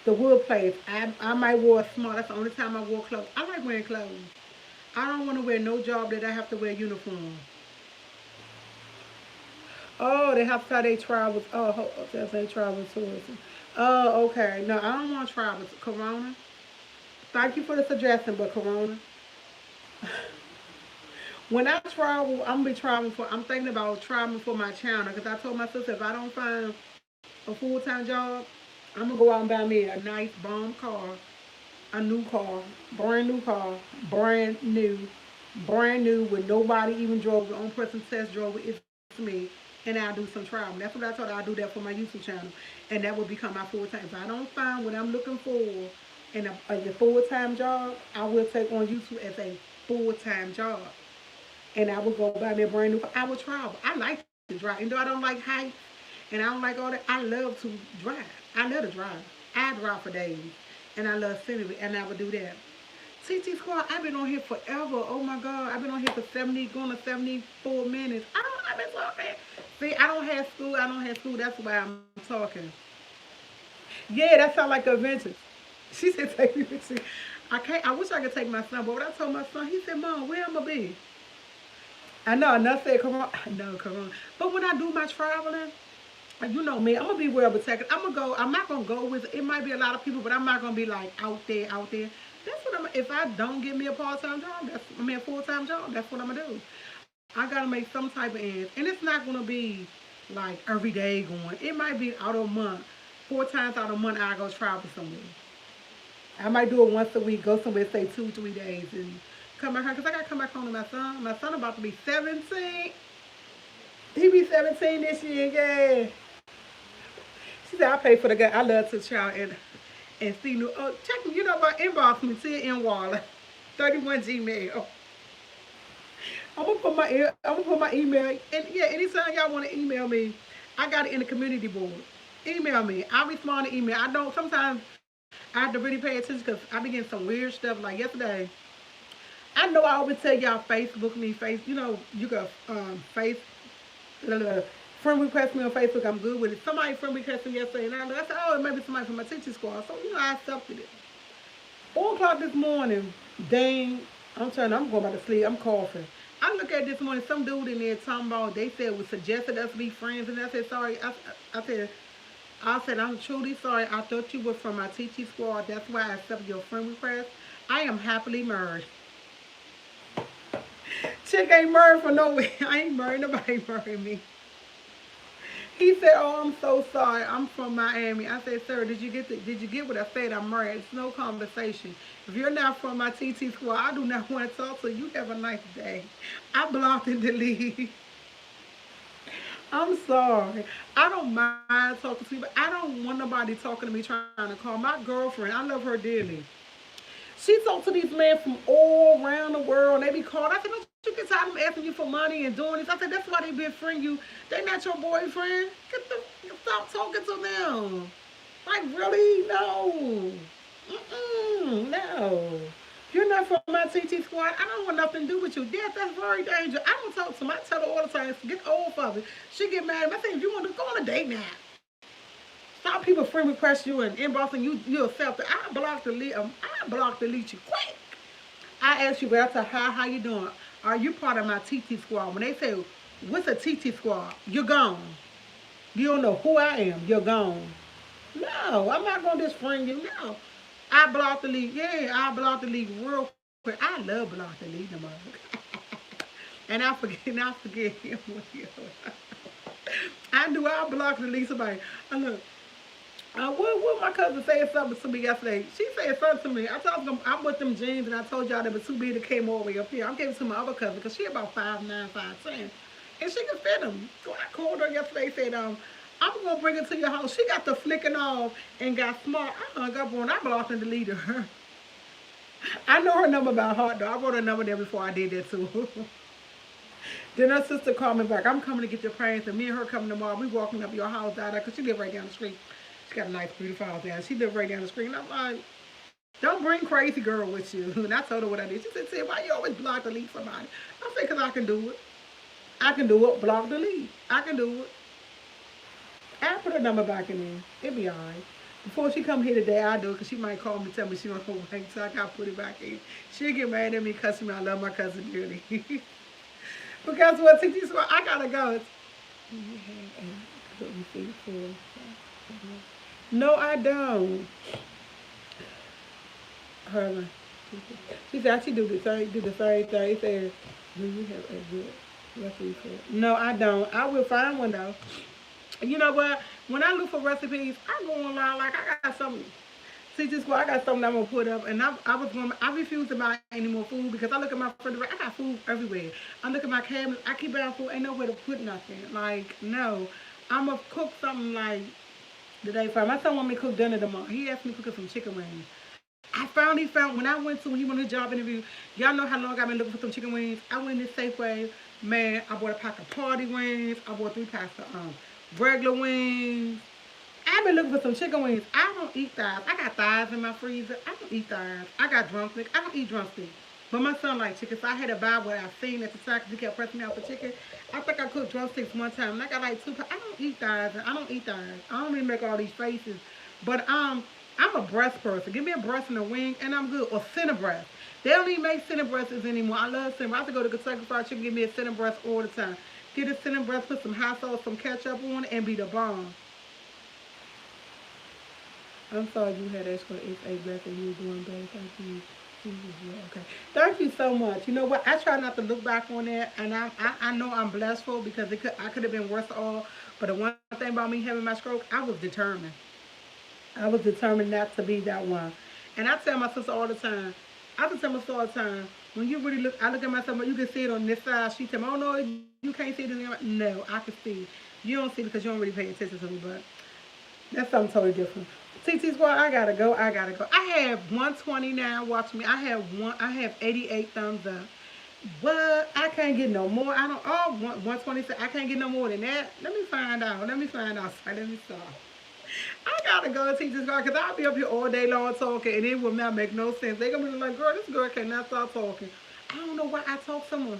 the wood place. I might wear small. That's the only time I wore clothes. I like wearing clothes. I don't want to wear no job that I have to wear uniform. Oh, they have to how they travel. Oh, that's they travel tourism. Oh, okay. No, I don't want to travel. Corona. Thank you for the suggestion, but Corona. When I travel, I'm gonna be traveling for. I'm thinking about traveling for my channel because I told my sister if I don't find a full time job, I'm gonna go out and buy me a nice bomb car, a new car, brand new with nobody even drove. The only person test drove it is me, and I'll do some traveling. That's what I told her. I'll do that for my YouTube channel, and that would become my full time. If I don't find what I'm looking for in a full time job, I will take on YouTube as a full time job, and I would go buy me a brand new car. I would travel. I like to drive, and though I don't like heights and I don't like all that, I love to drive. I love to drive. I drive for days, and I love scenery, and I would do that. TT Squad, I've been on here forever. Oh my God, I've been on here for 70, going to 74 minutes. I've been talking. See, I don't have school. I don't have school. That's why I'm talking. Yeah, that sounds like adventure. She said, take me with you. I can't. I wish I could take my son, but when I told my son, he said, Mom, where I'm gonna be? I know, enough said, come on. No, come on. But when I do my traveling, you know me, I'm gonna be well protected. I'm gonna go. I'm not gonna go with. It might be a lot of people, but I'm not gonna be like out there, out there. That's what I'm. If I don't get me a part-time job, a full-time job. That's what I'm gonna do. I gotta make some type of ends, and it's not gonna be like every day going. It might be out of a month, 4 times out of a month. I go travel somewhere. I might do it once a week. Go somewhere, stay 2, 3 days, and come back home. Cause I gotta come back home to my son. My son about to be 17. He be 17 this year, yeah. She said, I pay for the guy. I love to child. and see new. Oh, check me. You know what? Inbox me. Tia N. Waller, 31 Gmail. I'm gonna put my email. And yeah, anytime y'all want to email me, I got it in the community board. Email me. I respond to email. I don't. Sometimes I have to really pay attention because I be getting some weird stuff. Like yesterday, I know I always tell y'all Facebook me, you know, you got face, friend request me on Facebook. I'm good with it. Somebody friend request me yesterday, and I said, oh, it may be somebody from my teaching squad. So, you know, I accepted it. 4 o'clock this morning, dang, I'm going back to sleep. I'm coughing. I look at this morning, some dude in there talking about, they said, was suggested us be friends. And I said, sorry. I said, I'm truly sorry. I thought you were from my teaching squad. That's why I accepted your friend request. I am happily married. Chick ain't married for no way. I ain't married. Nobody married me. He said, "Oh, I'm so sorry. I'm from Miami." I said, "Sir, did you get what I said? I'm married. It's no conversation. If you're not from my TT squad, I do not want to talk to you. Have a nice day." I blocked and deleted. I'm sorry. I don't mind talking to you, but I don't want nobody talking to me trying to call my girlfriend. I love her dearly. She talked to these men from all around the world. They be calling. I said, don't you get tired of them asking you for money and doing this? I said, that's why they been friend you. They not your boyfriend. Stop talking to them. Like, really? No. No. You're not from my TT squad. I don't want nothing to do with you. Yes, that's very dangerous. I don't talk to them. I tell her all the time, get old for it. She get mad at me. I say, if you want to go on a date now. Stop people friend request you and inboxing you accept it. I block delete you quick. I ask you, but I say, how you doing? Are you part of my TT squad? When they say, what's a TT squad? You're gone. You don't know who I am. You're gone. No, I'm not gonna just friend you. No. I block delete. Yeah, I block delete real quick. I love block delete the mug. And I forget him. I do. I block delete somebody. I look. What my cousin said something to me yesterday. She said something to me. I told them I'm with them jeans, and I told y'all they were too big to came all the way up here. I'm giving it to my other cousin because she about 5'9", 5'10", and she can fit them. So I called her yesterday. Said I'm gonna bring it to your house. She got the flicking off and got smart. I hung up on. I blocked and deleted her. I know her number by heart though. I wrote her number there before I did that too. Then her sister called me back. I'm coming to get your parents, and me and her coming tomorrow. We walking up your house out there because she live right down the street. She got a nice, beautiful house there. She live right down the street. And I'm like, don't bring crazy girl with you. And I told her what I did. She said, why you always block delete somebody? I said, because I can do it. I can do it. Block delete. I can do it. I put her number back in there. It'll be all right. Before she come here today, I'll do it because she might call me and tell me she don't know why. So I got to put it back in. She'll get mad at me, cussing me. I love my cousin dearly. But guess what? I got to go. No, I don't. Herman. She said, she do the same thing. He said, do you have a good recipe for it? No, I don't. I will find one though. You know what? When I look for recipes, I go online like I got something. See, just I got something I'm gonna put up, and I refuse to buy any more food because I look at my refrigerator. I got food everywhere. I look at my cabinet. I keep buying food. Ain't nowhere to put nothing. Like no, I'm gonna cook something like the day before. My son want me to cook dinner tomorrow. He asked me to cook some chicken wings. He found when I went to he went to a job interview. Y'all know how long I've been looking for some chicken wings. I went in Safeway. Man, I bought a pack of party wings. I bought 3 packs of regular wings. I've been looking for some chicken wings. I don't eat thighs. I got thighs in my freezer. I don't eat thighs. I got drumsticks. I don't eat drumsticks. But my son likes chicken, so I had to buy what I seen at the time because he kept pressing me out for chicken. I think I cooked drumsticks one time, and I got like 2 packs. I don't eat thighs. I don't eat thighs. I don't even make all these faces. But I'm a breast person. Give me a breast and a wing, and I'm good. Or center breast. They don't even make center breasts anymore. I love center. I have to go to Kentucky Fried Chicken, give me a center breast all the time. Get a center breast, put some hot sauce, some ketchup on it, and be the bomb. I'm sorry you had extra XA black and you were doing better. Thank you. Okay. Thank you so much. You know what? I try not to look back on that, and I know I'm blessed for because I could have been worse off. But the one thing about me having my stroke, I was determined. I was determined not to be that one. And I tell my sister all the time. When you really look, I look at myself, you can see it on this side. She tell me, oh no, you can't see it. No, I can see it. You don't see it because you don't really pay attention to me, but that's something totally different. TT Squad, I gotta go. I gotta go. I have 129 watching me. I have 88 thumbs up. What? I can't get no more. I don't. Oh, 126. I can't get no more than that. Let me find out. Let me find out. Sorry, let me stop. I gotta go and teach this girl because I'll be up here all day long talking and it will not make no sense. They're gonna be like, girl, this girl cannot stop talking. I don't know why I talk so much.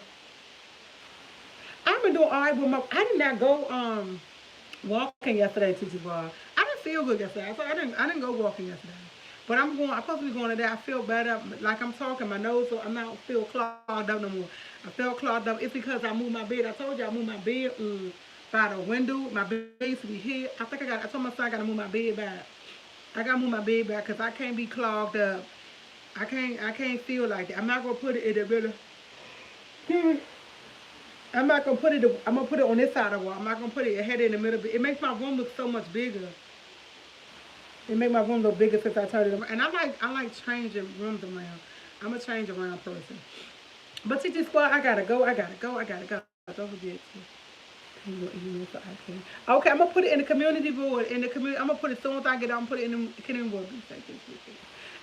I've been doing all right with my. I did not go walking yesterday, Teacher Bar. I didn't feel good yesterday. So I didn't go walking yesterday. But I'm going. I'm supposed to be going today. I feel better. Like I'm talking, my nose. So I'm not feel clogged up no more. I felt clogged up. It's because I moved my bed. I told you I moved my bed by the window. My bed used to be here. I think I got. I told my son I got to move my bed back. I got to move my bed back because I can't be clogged up. I can't feel like that. I'm not gonna put it in the middle. I'm not gonna put it. I'm gonna put it on this side of the wall. I'm not gonna put it ahead in the middle. It makes my room look so much bigger. It makes my room look bigger since I turned it around. And I like changing rooms around. I'm a change around person. But TT Squad, I gotta go. Don't forget to. Okay, I'm gonna put it in the community board. In the community, I'm gonna put it as soon as I get out. I'm gonna put it in the community board.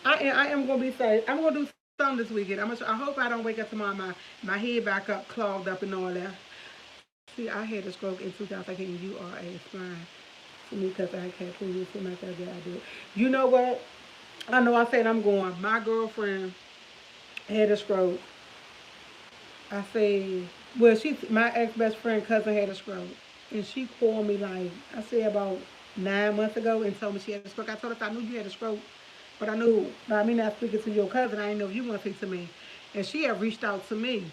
I am gonna be safe. I'm gonna do something this weekend. I hope I don't wake up tomorrow my head back up, clogged up and all that. See, I had a stroke in 2018. You are a spine to me because I can't prove it to myself that I did. You know what? I know I said I'm going. My girlfriend had a stroke. I say, well, my ex best friend cousin had a stroke, and she called me like I say about 9 months ago and told me she had a stroke. I told her I knew you had a stroke, but I knew by me not speaking to your cousin, I didn't know if you want to speak to me, and she had reached out to me,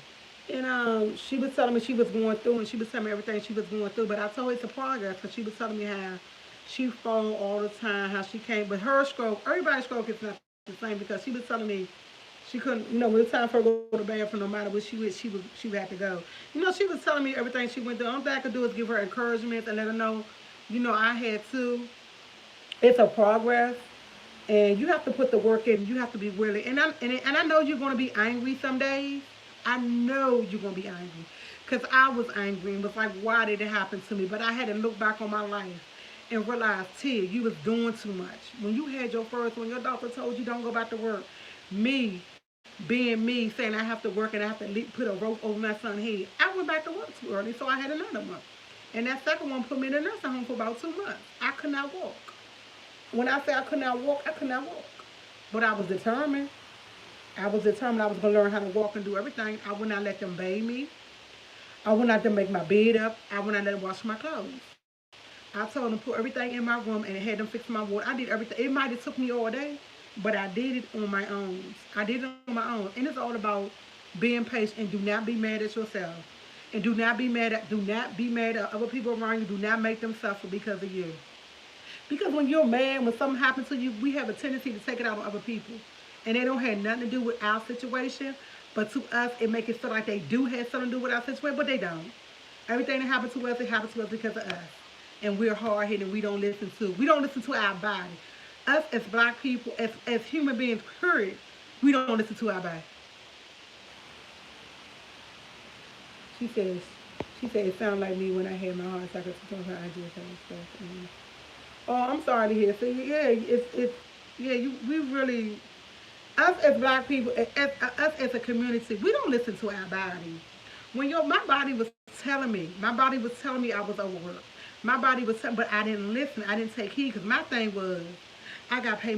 and she was telling me she was going through, and she was telling me everything she was going through, but I told her it's a progress because she was telling me how she fall all the time, how she came, but her stroke, everybody's stroke is not the same because she was telling me she couldn't, when it's time for her to go to the bathroom, no matter what she would have to go. She was telling me everything she went through. All I could do is give her encouragement and let her know, I had to. It's a progress, and you have to put the work in. You have to be willing. And I know you're going to be angry some days. I know you're going to be angry, because I was angry and was like, why did it happen to me? But I had to look back on my life and realize, Tia, you was doing too much. When you had your first, when your doctor told you don't go back to work, me being me, saying I have to work and I have to put a rope over my son's head, I went back to work too early, so I had another month. And that second one put me in a nursing home for about 2 months. I could not walk. When I say I could not walk, I could not walk. But I was determined. I was determined I was going to learn how to walk and do everything. I would not let them bathe me. I would not let them make my bed up. I would not let them wash my clothes. I told them to put everything in my room and had them fix my water. I did everything. It might have took me all day, but I did it on my own. I did it on my own. And it's all about being patient, and do not be mad at yourself. And do not be mad at other people around you. Do not make them suffer because of you. Because when you're mad, when something happens to you, we have a tendency to take it out on other people. And they don't have nothing to do with our situation. But to us, it makes it feel like they do have something to do with our situation, but they don't. Everything that happens to us, it happens to us because of us. And we're hard-headed and we don't listen to our body. Us as black people, as human beings, period, we don't listen to our body. She said it sounded like me when I had my heart attack. She told her I did that stuff. Oh, I'm sorry to hear. So we really, us as black people, us as a community, we don't listen to our body. When my body was telling me I was overworked. My body was, but I didn't listen. I didn't take heed because my thing was, I got paid